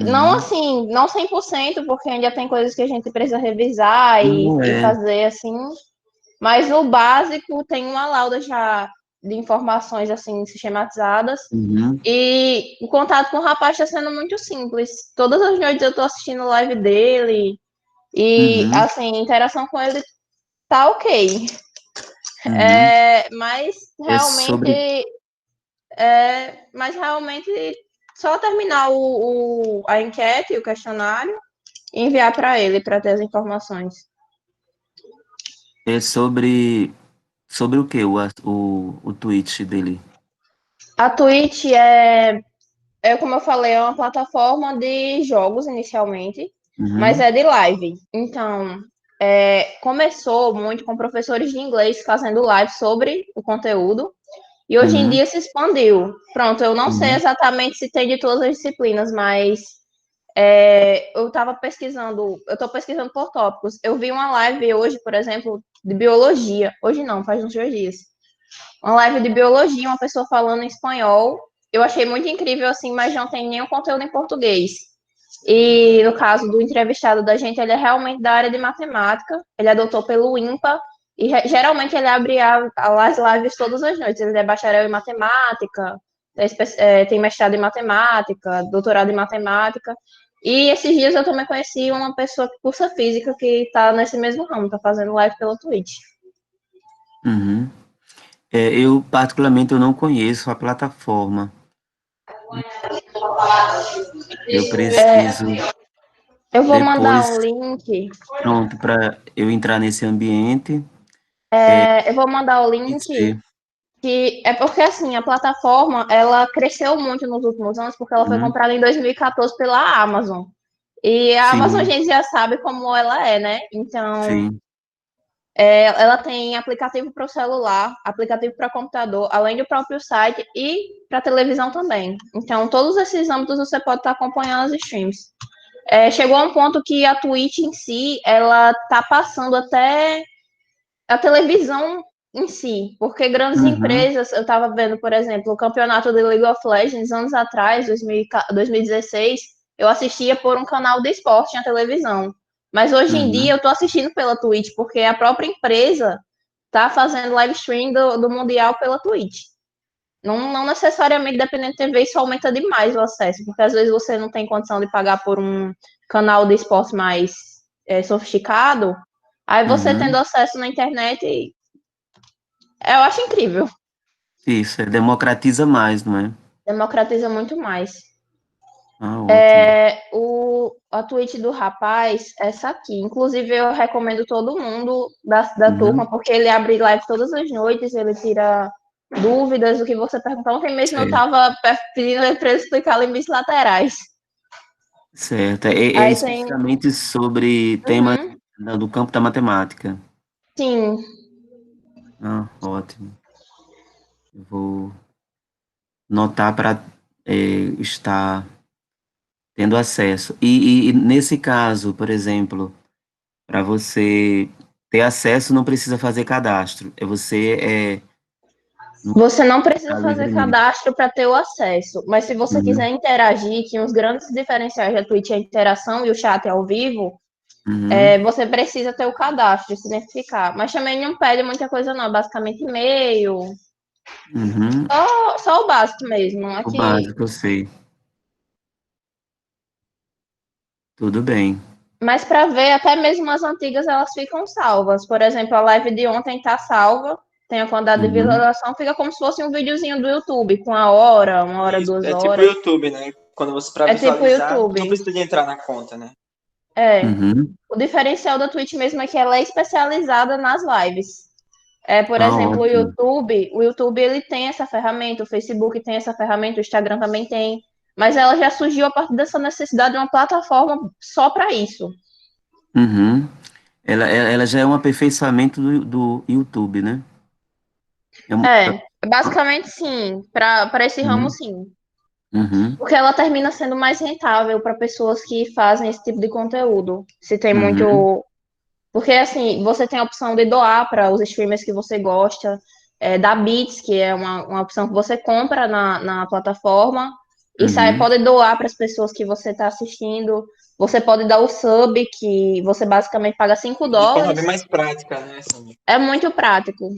[SPEAKER 6] Não
[SPEAKER 1] Uhum.
[SPEAKER 6] assim, não 100%, porque ainda tem coisas que a gente precisa revisar
[SPEAKER 1] Não
[SPEAKER 6] e
[SPEAKER 1] é.
[SPEAKER 6] fazer assim. Mas no básico tem uma lauda já de informações assim sistematizadas.
[SPEAKER 1] Uhum.
[SPEAKER 6] E o contato com o rapaz está sendo muito simples. Todas as noites eu estou assistindo live dele e
[SPEAKER 1] Uhum.
[SPEAKER 6] assim, a interação com ele tá ok.
[SPEAKER 1] Uhum.
[SPEAKER 6] Mas
[SPEAKER 1] É sobre.
[SPEAKER 6] realmente mas realmente só terminar a enquete, o questionário, e enviar para ele para ter as informações.
[SPEAKER 1] É sobre o que o tweet dele?
[SPEAKER 6] A Twitch como eu falei, é uma plataforma de jogos inicialmente, mas
[SPEAKER 1] Uhum.
[SPEAKER 6] é de live. Então, começou muito com professores de inglês fazendo live sobre o conteúdo, e hoje em
[SPEAKER 1] Uhum.
[SPEAKER 6] dia se expandiu. Pronto, eu não sei
[SPEAKER 1] Uhum.
[SPEAKER 6] exatamente se tem de todas as disciplinas, mas eu estou pesquisando por tópicos. Eu vi uma live hoje, por exemplo, de biologia. Hoje não, faz uns 2 dias. Uma live de biologia, uma pessoa falando em espanhol. Eu achei muito incrível, assim, mas não tem nenhum conteúdo em português. E no caso do entrevistado da gente, ele é realmente da área de matemática, ele é doutor pelo INPA, e geralmente ele abre as lives todas as noites. Ele é bacharel em matemática, tem mestrado em matemática, doutorado em matemática. E esses dias eu também conheci uma pessoa que cursa física que está nesse mesmo ramo, está fazendo live pela Twitch.
[SPEAKER 1] Uhum. Eu, particularmente, eu não conheço a plataforma. Eu preciso
[SPEAKER 6] Eu vou mandar
[SPEAKER 1] depois,
[SPEAKER 6] um link.
[SPEAKER 1] pronto, para eu entrar nesse ambiente,
[SPEAKER 6] Eu vou mandar o link
[SPEAKER 1] conhecer.
[SPEAKER 6] que é porque assim a plataforma ela cresceu muito nos últimos anos porque ela foi
[SPEAKER 1] Uhum.
[SPEAKER 6] comprada em 2014 pela Amazon. E a Amazon a
[SPEAKER 1] Sim,
[SPEAKER 6] gente já sabe como ela é, né? Então,
[SPEAKER 1] sim.
[SPEAKER 6] ela tem aplicativo para o celular, aplicativo para computador, além do próprio site e para televisão também. Então, todos esses âmbitos você pode estar acompanhando as streams. Chegou a um ponto que a Twitch em si, ela tá passando até a televisão em si, porque grandes
[SPEAKER 1] Uhum.
[SPEAKER 6] empresas, eu estava vendo, por exemplo, o campeonato de League of Legends anos atrás, 2016, eu assistia por um canal de esporte na televisão. Mas hoje em dia
[SPEAKER 1] Uhum.
[SPEAKER 6] eu estou assistindo pela Twitch, porque a própria empresa está fazendo live stream do Mundial pela Twitch. Não necessariamente, dependendo da TV, isso aumenta demais o acesso, porque às vezes você não tem condição de pagar por um canal de esporte mais sofisticado, aí você tendo
[SPEAKER 1] Uhum.
[SPEAKER 6] acesso na internet, eu acho incrível.
[SPEAKER 1] Isso, democratiza mais, não é?
[SPEAKER 6] Democratiza muito mais.
[SPEAKER 1] Ah, ótimo.
[SPEAKER 6] A Twitch do rapaz, essa aqui. Inclusive, eu recomendo todo mundo da turma,
[SPEAKER 1] Uhum.
[SPEAKER 6] porque ele abre live todas as noites, ele tira dúvidas, o que você perguntar. Ontem mesmo eu
[SPEAKER 1] Certo,
[SPEAKER 6] estava pedindo para ele explicar limites laterais.
[SPEAKER 1] certo. É
[SPEAKER 6] Aí tem.
[SPEAKER 1] especificamente sobre temas
[SPEAKER 6] Uhum,
[SPEAKER 1] do campo da matemática.
[SPEAKER 6] sim.
[SPEAKER 1] Ah, ótimo. Eu vou notar para estar tendo acesso. E nesse caso, por exemplo, para você ter acesso, não precisa fazer cadastro. Não
[SPEAKER 6] Você não precisa
[SPEAKER 1] está
[SPEAKER 6] fazer
[SPEAKER 1] livremente.
[SPEAKER 6] cadastro para ter o acesso, mas se você quiser
[SPEAKER 1] Uhum.
[SPEAKER 6] interagir, que um dos grandes diferenciais da Twitch é a interação e o chat ao vivo,
[SPEAKER 1] Uhum.
[SPEAKER 6] você precisa ter o cadastro, se identificar. Mas também não pede muita coisa, não. Basicamente e-mail.
[SPEAKER 1] Uhum.
[SPEAKER 6] Só o básico mesmo.
[SPEAKER 1] O
[SPEAKER 6] Aqui.
[SPEAKER 1] básico, eu sei. Tudo bem.
[SPEAKER 6] Mas para ver, até mesmo as antigas, elas ficam salvas. Por exemplo, a live de ontem está salva. Tem a quantidade de
[SPEAKER 1] Uhum.
[SPEAKER 6] visualização, fica como se fosse um videozinho do YouTube, com a hora, 1 hora,
[SPEAKER 3] Isso,
[SPEAKER 6] duas
[SPEAKER 3] é tipo o
[SPEAKER 6] horas.
[SPEAKER 3] YouTube, né? Quando você, para
[SPEAKER 6] É tipo o
[SPEAKER 3] visualizar,
[SPEAKER 6] YouTube.
[SPEAKER 3] não precisa de entrar na conta, né?
[SPEAKER 6] É.
[SPEAKER 1] Uhum.
[SPEAKER 6] O diferencial da Twitch mesmo é que ela é especializada nas lives. Por
[SPEAKER 1] Ah,
[SPEAKER 6] exemplo,
[SPEAKER 1] ótimo.
[SPEAKER 6] O YouTube ele tem essa ferramenta, o Facebook tem essa ferramenta, o Instagram também tem, mas ela já surgiu a partir dessa necessidade de uma plataforma só para isso.
[SPEAKER 1] Uhum. Ela já é um aperfeiçoamento do YouTube, né? É uma...
[SPEAKER 6] Basicamente sim, para esse ramo
[SPEAKER 1] Uhum.
[SPEAKER 6] sim,
[SPEAKER 1] Uhum.
[SPEAKER 6] porque ela termina sendo mais rentável para pessoas que fazem esse tipo de conteúdo. Se tem
[SPEAKER 1] Uhum.
[SPEAKER 6] muito, porque assim, você tem a opção de doar para os streamers que você gosta, da Bits, que é uma opção que você compra na plataforma, e sai,
[SPEAKER 1] Uhum.
[SPEAKER 6] pode doar para as pessoas que você está assistindo. Você pode dar o sub, que você basicamente paga 5
[SPEAKER 3] De forma bem
[SPEAKER 6] dólares.
[SPEAKER 3] mais prática, né? Assim.
[SPEAKER 6] É muito prático.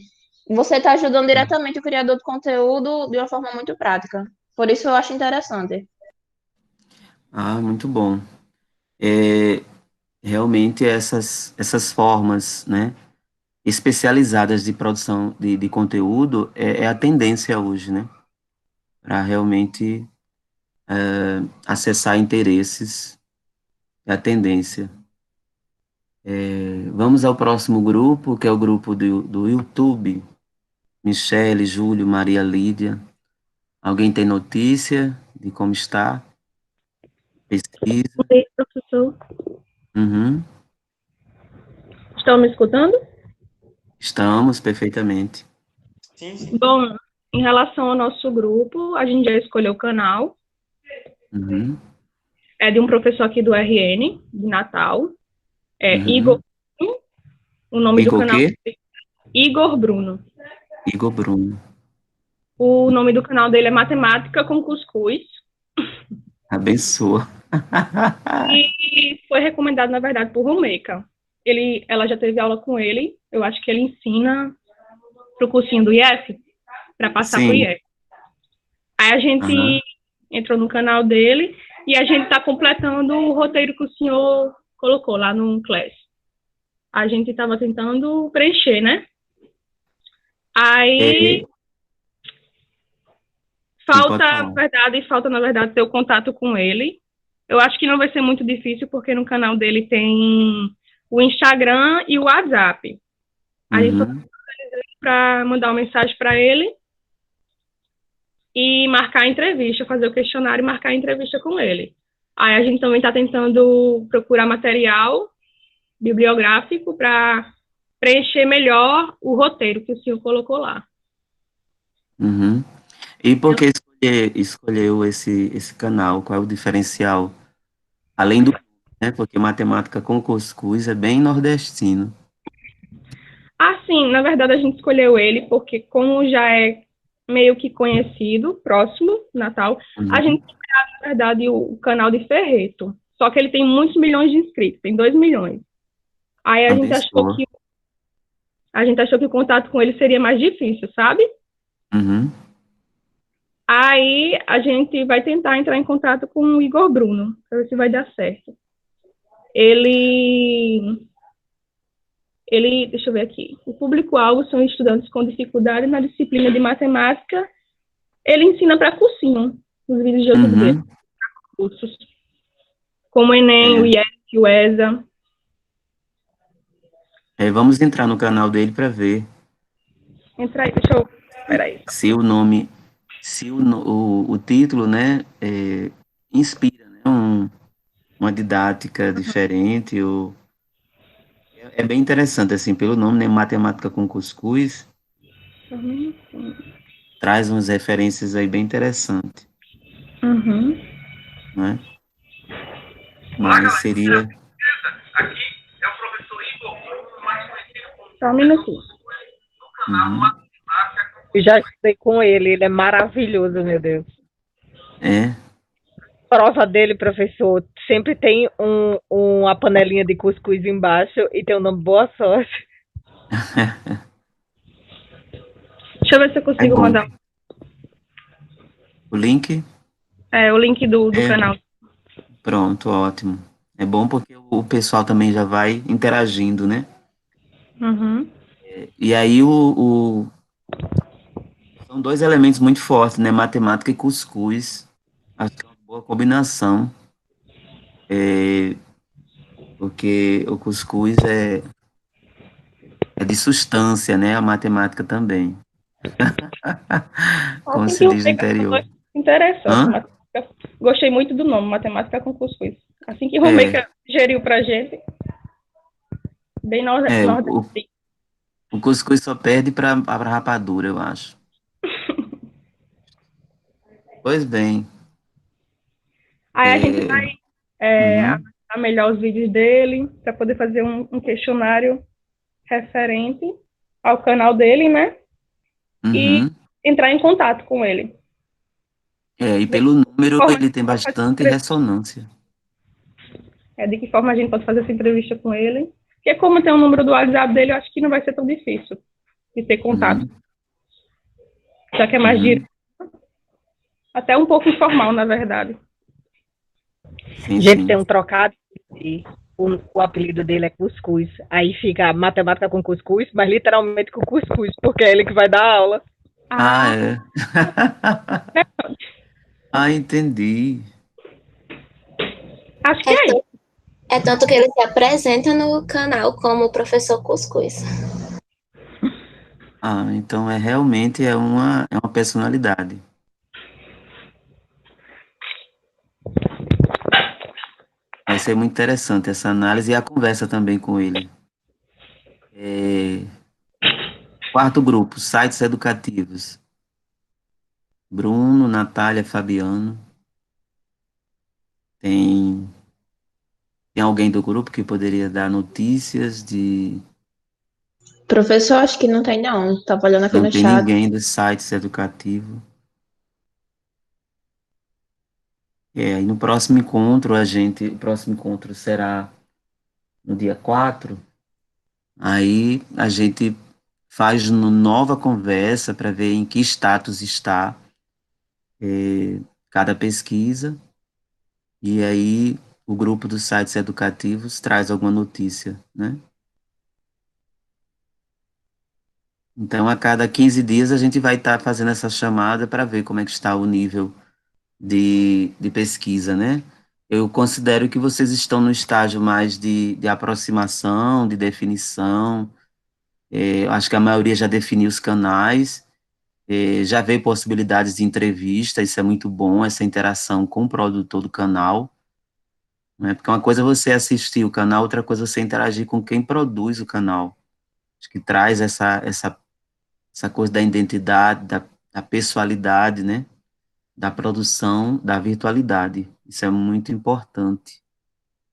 [SPEAKER 6] Você está ajudando diretamente o criador de conteúdo de uma forma muito prática. Por isso eu acho interessante.
[SPEAKER 1] Ah, muito bom. É, realmente essas formas, né, especializadas de produção de conteúdo é a tendência hoje, né, para realmente acessar interesses, é a tendência. Vamos ao próximo grupo, que é o grupo do YouTube. Michele, Júlio, Maria Lídia. Alguém tem notícia de como está? Pesquisa?
[SPEAKER 7] Oi, professor.
[SPEAKER 1] Uhum.
[SPEAKER 7] Estão me escutando?
[SPEAKER 1] Estamos perfeitamente.
[SPEAKER 3] Sim, sim.
[SPEAKER 7] Bom, em relação ao nosso grupo, a gente já escolheu o canal.
[SPEAKER 1] Uhum.
[SPEAKER 7] É de um professor aqui do RN, de Natal. É Igor.
[SPEAKER 1] Uhum.
[SPEAKER 7] O nome do
[SPEAKER 1] Igor o
[SPEAKER 7] canal
[SPEAKER 1] quê?
[SPEAKER 7] é Igor Bruno.
[SPEAKER 1] Igor Bruno.
[SPEAKER 7] O nome do canal dele é Matemática com Cuscuz.
[SPEAKER 1] Abençoa.
[SPEAKER 7] E foi recomendado, na verdade, por Romeika. Ela já teve aula com ele. Eu acho que ele ensina para o cursinho do IF, para passar para o
[SPEAKER 1] Sim.
[SPEAKER 7] IF. Aí a
[SPEAKER 1] Aham.
[SPEAKER 7] gente entrou no canal dele e a gente está completando o roteiro que o senhor colocou lá no Class. A gente estava tentando preencher, né?
[SPEAKER 1] É,
[SPEAKER 7] Aí
[SPEAKER 1] sim, pode falar.
[SPEAKER 7] falta, na verdade, ter o contato com ele. Eu acho que não vai ser muito difícil, porque no canal dele tem o Instagram e o WhatsApp. A gente só
[SPEAKER 1] Uhum.
[SPEAKER 7] para mandar uma mensagem para ele e marcar a entrevista, fazer o questionário e marcar a entrevista com ele. Aí a gente também está tentando procurar material bibliográfico para preencher melhor o roteiro que o senhor colocou lá.
[SPEAKER 1] Uhum. E por que escolheu esse canal? Qual é o diferencial? Além do, né, porque matemática com cuscuz é bem nordestino.
[SPEAKER 7] Assim, na verdade, a gente escolheu ele porque, como já é meio que conhecido, próximo, Natal, a gente tem criado, na verdade, o canal de Ferreto. Só que ele tem muitos milhões de inscritos, tem 2 milhões. Aí
[SPEAKER 1] Abençoa.
[SPEAKER 7] a gente achou que o contato com ele seria mais difícil, sabe?
[SPEAKER 1] Uhum.
[SPEAKER 7] Aí a gente vai tentar entrar em contato com o Igor Bruno, para ver se vai dar certo. Deixa eu ver aqui. O público-alvo são estudantes com dificuldade na disciplina de matemática. Ele ensina para cursinho, nos vídeos de YouTube dele, cursos, como o Enem, o IELTS, o ESA.
[SPEAKER 1] Vamos entrar no canal dele para ver
[SPEAKER 7] Entra aí, deixa eu... Peraí.
[SPEAKER 1] se o nome, se o título, né, inspira, né, uma didática diferente, ou é bem interessante, assim, pelo nome, né, Matemática com Cuscuz, traz umas referências aí bem interessantes,
[SPEAKER 7] Uhum.
[SPEAKER 1] né, mas seria...
[SPEAKER 7] Só um minutinho.
[SPEAKER 1] Uhum.
[SPEAKER 8] Eu já estudei com ele é maravilhoso, meu Deus.
[SPEAKER 1] É,
[SPEAKER 8] Prova dele, professor, sempre tem uma panelinha de cuscuz embaixo e tem o nome Boa Sorte.
[SPEAKER 7] Deixa eu ver se eu consigo
[SPEAKER 1] bom.
[SPEAKER 7] mandar
[SPEAKER 1] O link?
[SPEAKER 7] o link do canal.
[SPEAKER 1] Pronto, ótimo. É bom porque o pessoal também já vai interagindo, né?
[SPEAKER 7] Uhum.
[SPEAKER 1] E aí são dois elementos muito fortes, né? Matemática e cuscuz. Acho que é uma boa combinação. Porque o cuscuz é de substância, né? A matemática também. Como
[SPEAKER 7] Assim
[SPEAKER 1] se
[SPEAKER 7] que
[SPEAKER 1] diz no interior.
[SPEAKER 7] interessante.
[SPEAKER 1] Hã?
[SPEAKER 7] Gostei muito do nome, Matemática com Cuscuz. Assim que Romeica sugeriu pra gente, bem nordestino.
[SPEAKER 1] O cuscuz só perde para rapadura, eu acho. Pois bem.
[SPEAKER 7] Aí a gente vai
[SPEAKER 1] Uhum.
[SPEAKER 7] analisar melhor os vídeos dele, para poder fazer um questionário referente ao canal dele, né? E
[SPEAKER 1] Uhum.
[SPEAKER 7] entrar em contato com ele.
[SPEAKER 1] E pelo número
[SPEAKER 7] forma
[SPEAKER 1] ele tem bastante ressonância.
[SPEAKER 7] De que forma a gente pode fazer essa entrevista com ele. Porque como tem o número do WhatsApp dele, eu acho que não vai ser tão difícil de ter contato. Já que é mais direto. Até um pouco informal, na verdade.
[SPEAKER 1] Sim,
[SPEAKER 8] Gente,
[SPEAKER 1] sim.
[SPEAKER 8] tem um trocado e o apelido dele é Cuscuz. Aí fica Matemática com Cuscuz, mas literalmente com Cuscuz, porque é ele que vai dar aula.
[SPEAKER 1] É. Entendi.
[SPEAKER 7] Acho que é isso.
[SPEAKER 5] É tanto que ele se apresenta no canal como o professor Cuscuz.
[SPEAKER 1] Então realmente é uma personalidade. Vai ser muito interessante essa análise e a conversa também com ele. Quarto grupo, sites educativos. Bruno, Natália, Fabiano. Tem alguém do grupo que poderia dar notícias de...
[SPEAKER 6] Professor, acho que não tem, não. Tava olhando aqui
[SPEAKER 1] Não
[SPEAKER 6] no
[SPEAKER 1] tem
[SPEAKER 6] chat.
[SPEAKER 1] ninguém dos sites educativos. Aí no próximo encontro, o próximo encontro será no dia 4. Aí a gente faz uma nova conversa para ver em que status está cada pesquisa. E aí o grupo dos sites educativos traz alguma notícia, né? Então, a cada 15 dias a gente vai estar fazendo essa chamada para ver como é que está o nível de pesquisa, né? Eu considero que vocês estão no estágio mais de aproximação, de definição. Eu acho que a maioria já definiu os canais, já vê possibilidades de entrevista, isso é muito bom, essa interação com o produtor do canal, né? Porque uma coisa é você assistir o canal, outra coisa é você interagir com quem produz o canal. Acho que traz essa coisa da identidade, da pessoalidade, né? Da produção, da virtualidade. Isso é muito importante,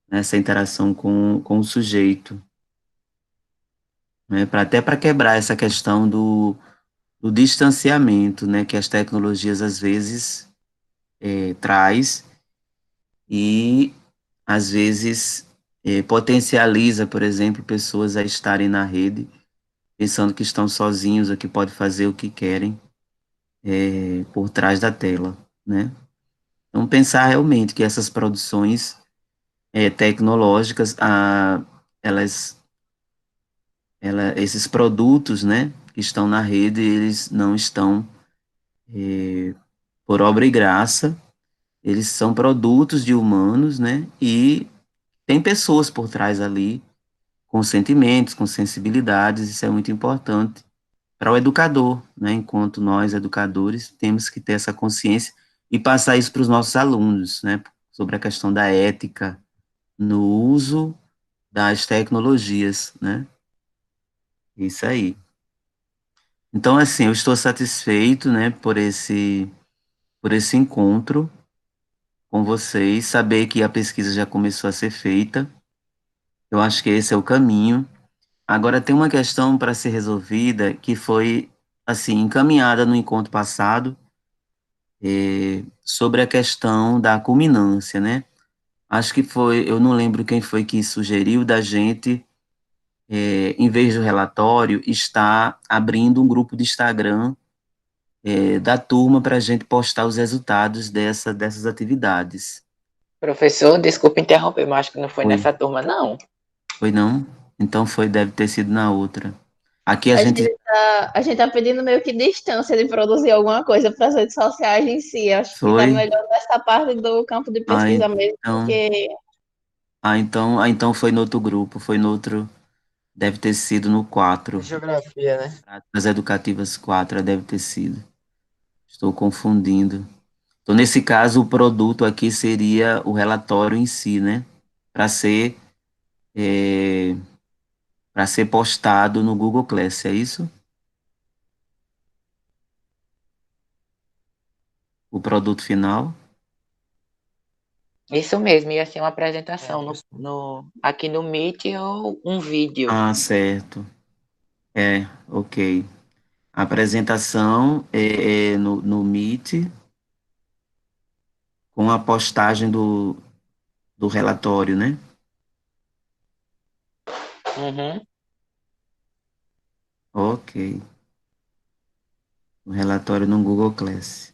[SPEAKER 1] né? Essa interação com o sujeito, né, até para quebrar essa questão do distanciamento, né, que as tecnologias às vezes traz e às vezes potencializa, por exemplo, pessoas a estarem na rede pensando que estão sozinhos ou que podem fazer o que querem por trás da tela, né? Então, pensar realmente que essas produções tecnológicas, esses produtos, né, que estão na rede, eles não estão por obra e graça, eles são produtos de humanos, né, e tem pessoas por trás ali, com sentimentos, com sensibilidades, isso é muito importante para o educador, né, enquanto nós, educadores, temos que ter essa consciência e passar isso para os nossos alunos, né, sobre a questão da ética no uso das tecnologias, né, isso aí. Então, assim, eu estou satisfeito, né, por esse encontro com vocês, saber que a pesquisa já começou a ser feita. Eu acho que esse é o caminho. Agora, tem uma questão para ser resolvida que foi, assim, encaminhada no encontro passado, sobre a questão da culminância, né? Acho que foi, eu não lembro quem foi que sugeriu da gente, em vez do relatório, estar abrindo um grupo de Instagram da turma para a gente postar os resultados dessas atividades.
[SPEAKER 2] Professor, desculpa interromper, mas acho que não foi
[SPEAKER 1] Foi.
[SPEAKER 2] nessa turma, não.
[SPEAKER 1] Foi não? Então foi, deve ter sido na outra. Aqui a
[SPEAKER 6] A
[SPEAKER 1] gente
[SPEAKER 6] gente a gente tá pedindo meio que distância de produzir alguma coisa para as redes sociais em si. Acho que tá
[SPEAKER 1] foi.
[SPEAKER 6] melhor nessa parte do campo de
[SPEAKER 1] Ah,
[SPEAKER 6] pesquisa mesmo,
[SPEAKER 1] então,
[SPEAKER 6] porque
[SPEAKER 1] então foi no outro grupo, foi no outro, deve ter sido no 4,
[SPEAKER 3] Geografia, né?
[SPEAKER 1] Práticas Educativas 4, deve ter sido. Estou confundindo. Então, nesse caso, o produto aqui seria o relatório em si, né? Para ser, para ser postado no Google Class, é isso? O produto final?
[SPEAKER 2] Isso mesmo, ia ser uma apresentação aqui no Meet ou um vídeo.
[SPEAKER 1] Ah, certo. Ok. A apresentação é no Meet, com a postagem do relatório, né?
[SPEAKER 2] Uhum.
[SPEAKER 1] Ok. O relatório no Google Class.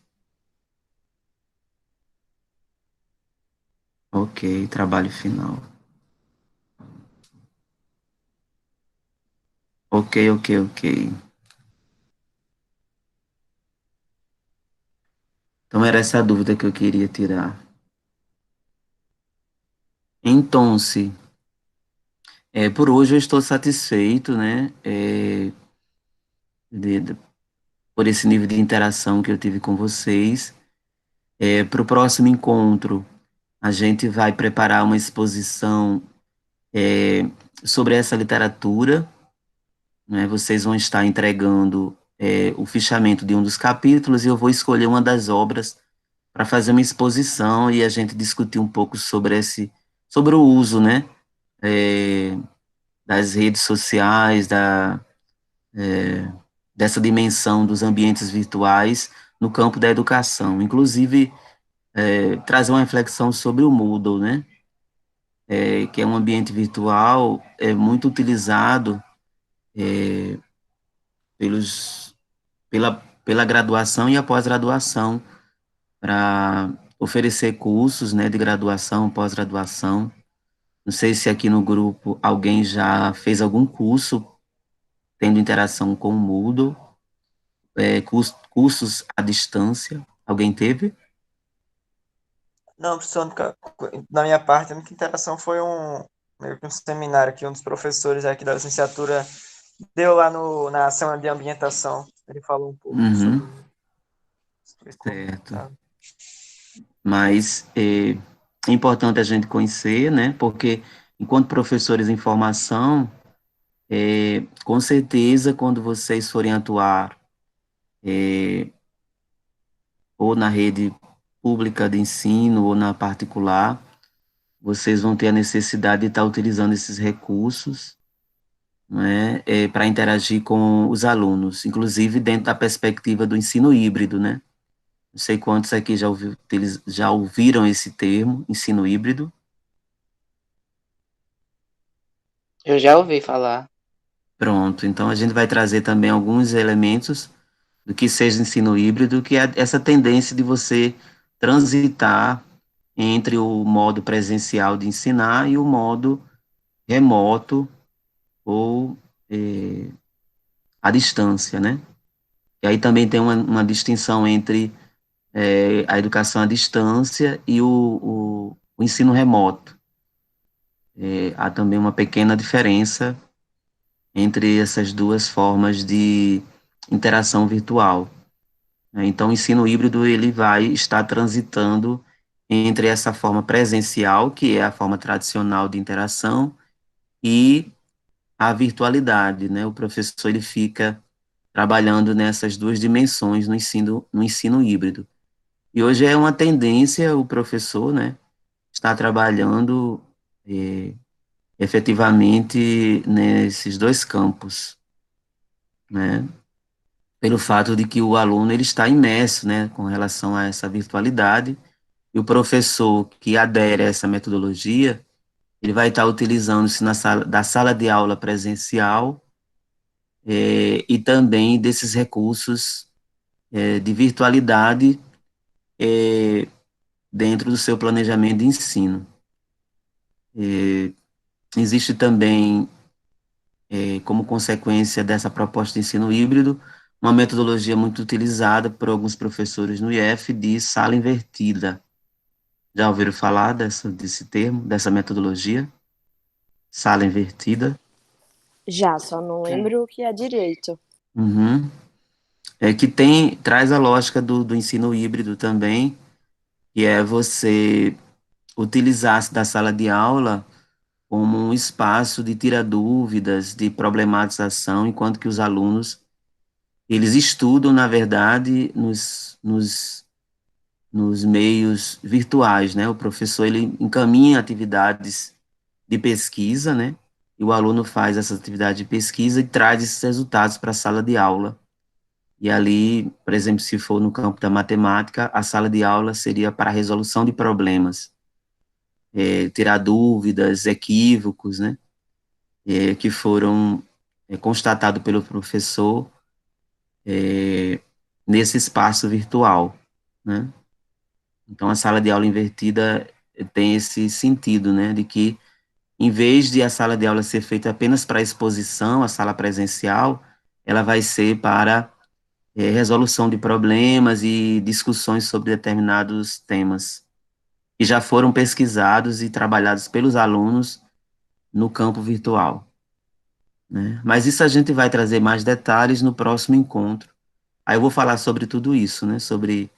[SPEAKER 1] Ok, trabalho final. Ok. Então era essa a dúvida que eu queria tirar. Então, por hoje eu estou satisfeito, né? De- de- por esse nível de interação que eu tive com vocês. Para o próximo encontro, a gente vai preparar uma exposição sobre essa literatura, né? Vocês vão estar entregando o fichamento de um dos capítulos e eu vou escolher uma das obras para fazer uma exposição e a gente discutir um pouco sobre o uso, né, das redes sociais, dessa dimensão dos ambientes virtuais no campo da educação. Inclusive, trazer uma reflexão sobre o Moodle, né, que é um ambiente virtual muito utilizado pelos, pela graduação e a pós-graduação para oferecer cursos, né, de graduação, pós-graduação. Não sei se aqui no grupo alguém já fez algum curso tendo interação com o Moodle, cursos à distância. Alguém teve?
[SPEAKER 3] Não, professor, da minha parte, a única interação foi meio que um seminário que um dos professores aqui da licenciatura deu lá na semana de ambientação. Ele falou um pouco sobre
[SPEAKER 1] Uhum,
[SPEAKER 3] como
[SPEAKER 1] certo.
[SPEAKER 3] tá.
[SPEAKER 1] Mas é importante a gente conhecer, né? Porque enquanto professores em formação, com certeza, quando vocês forem atuar ou na rede pública de ensino ou na particular, vocês vão ter a necessidade de estar utilizando esses recursos né, para interagir com os alunos, inclusive dentro da perspectiva do ensino híbrido, né? Não sei quantos aqui já ouviram esse termo, ensino híbrido.
[SPEAKER 2] Eu já ouvi falar.
[SPEAKER 1] Pronto, então a gente vai trazer também alguns elementos do que seja ensino híbrido, que é essa tendência de você transitar entre o modo presencial de ensinar e o modo remoto ou à distância, né? E aí também tem uma distinção entre a educação à distância e o ensino remoto. Há também uma pequena diferença entre essas duas formas de interação virtual, né? Então, o ensino híbrido ele vai estar transitando entre essa forma presencial, que é a forma tradicional de interação, e a virtualidade, né? O professor ele fica trabalhando nessas duas dimensões no ensino híbrido. E hoje é uma tendência o professor, né, estar trabalhando efetivamente nesses dois campos, né? Pelo fato de que o aluno ele está imerso, né, com relação a essa virtualidade, e o professor que adere a essa metodologia, ele vai estar utilizando-se da sala de aula presencial e também desses recursos de virtualidade dentro do seu planejamento de ensino. Existe também, como consequência dessa proposta de ensino híbrido, uma metodologia muito utilizada por alguns professores no IF de sala invertida. Já ouviram falar desse termo, dessa metodologia? Sala invertida?
[SPEAKER 9] Já, só não lembro o que é direito.
[SPEAKER 1] Uhum. Que traz a lógica do ensino híbrido também, que é você utilizar-se da sala de aula como um espaço de tirar dúvidas, de problematização, enquanto que os alunos, eles estudam, na verdade, nos meios virtuais, né? O professor, ele encaminha atividades de pesquisa, né? E o aluno faz essa atividade de pesquisa e traz esses resultados para a sala de aula. E ali, por exemplo, se for no campo da matemática, a sala de aula seria para a resolução de problemas, tirar dúvidas, equívocos, né? Que foram constatados pelo professor nesse espaço virtual, né? Então, a sala de aula invertida tem esse sentido, né, de que, em vez de a sala de aula ser feita apenas para exposição, a sala presencial, ela vai ser para resolução de problemas e discussões sobre determinados temas que já foram pesquisados e trabalhados pelos alunos no campo virtual, né? Mas isso a gente vai trazer mais detalhes no próximo encontro. Aí eu vou falar sobre tudo isso, né, sobre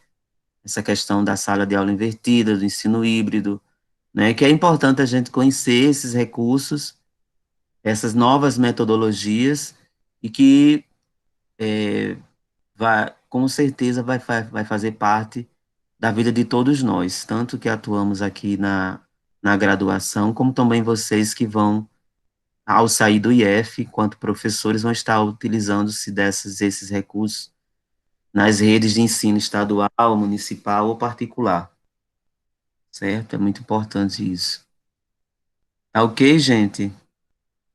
[SPEAKER 1] essa questão da sala de aula invertida, do ensino híbrido, né, que é importante a gente conhecer esses recursos, essas novas metodologias, e que com certeza vai fazer parte da vida de todos nós, tanto que atuamos aqui na graduação, como também vocês que vão, ao sair do IF, enquanto professores, vão estar utilizando-se esses recursos nas redes de ensino estadual, municipal ou particular, certo? É muito importante isso. Tá ok, gente?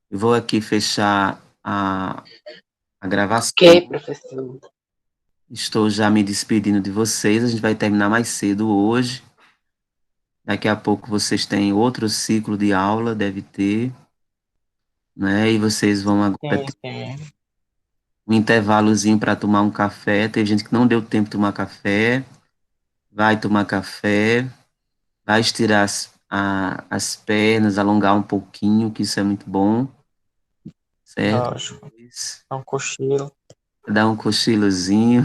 [SPEAKER 1] Eu vou aqui fechar a gravação.
[SPEAKER 2] Ok, professor.
[SPEAKER 1] Estou já me despedindo de vocês, a gente vai terminar mais cedo hoje. Daqui a pouco vocês têm outro ciclo de aula, deve ter, né? E vocês vão agora ter
[SPEAKER 3] Sim.
[SPEAKER 1] um intervalozinho para tomar um café. Tem gente que não deu tempo de tomar café, vai tomar café, vai estirar as pernas, alongar um pouquinho, que isso é muito bom, certo?
[SPEAKER 3] Lógico. É um cochilo.
[SPEAKER 1] Dar um cochilozinho.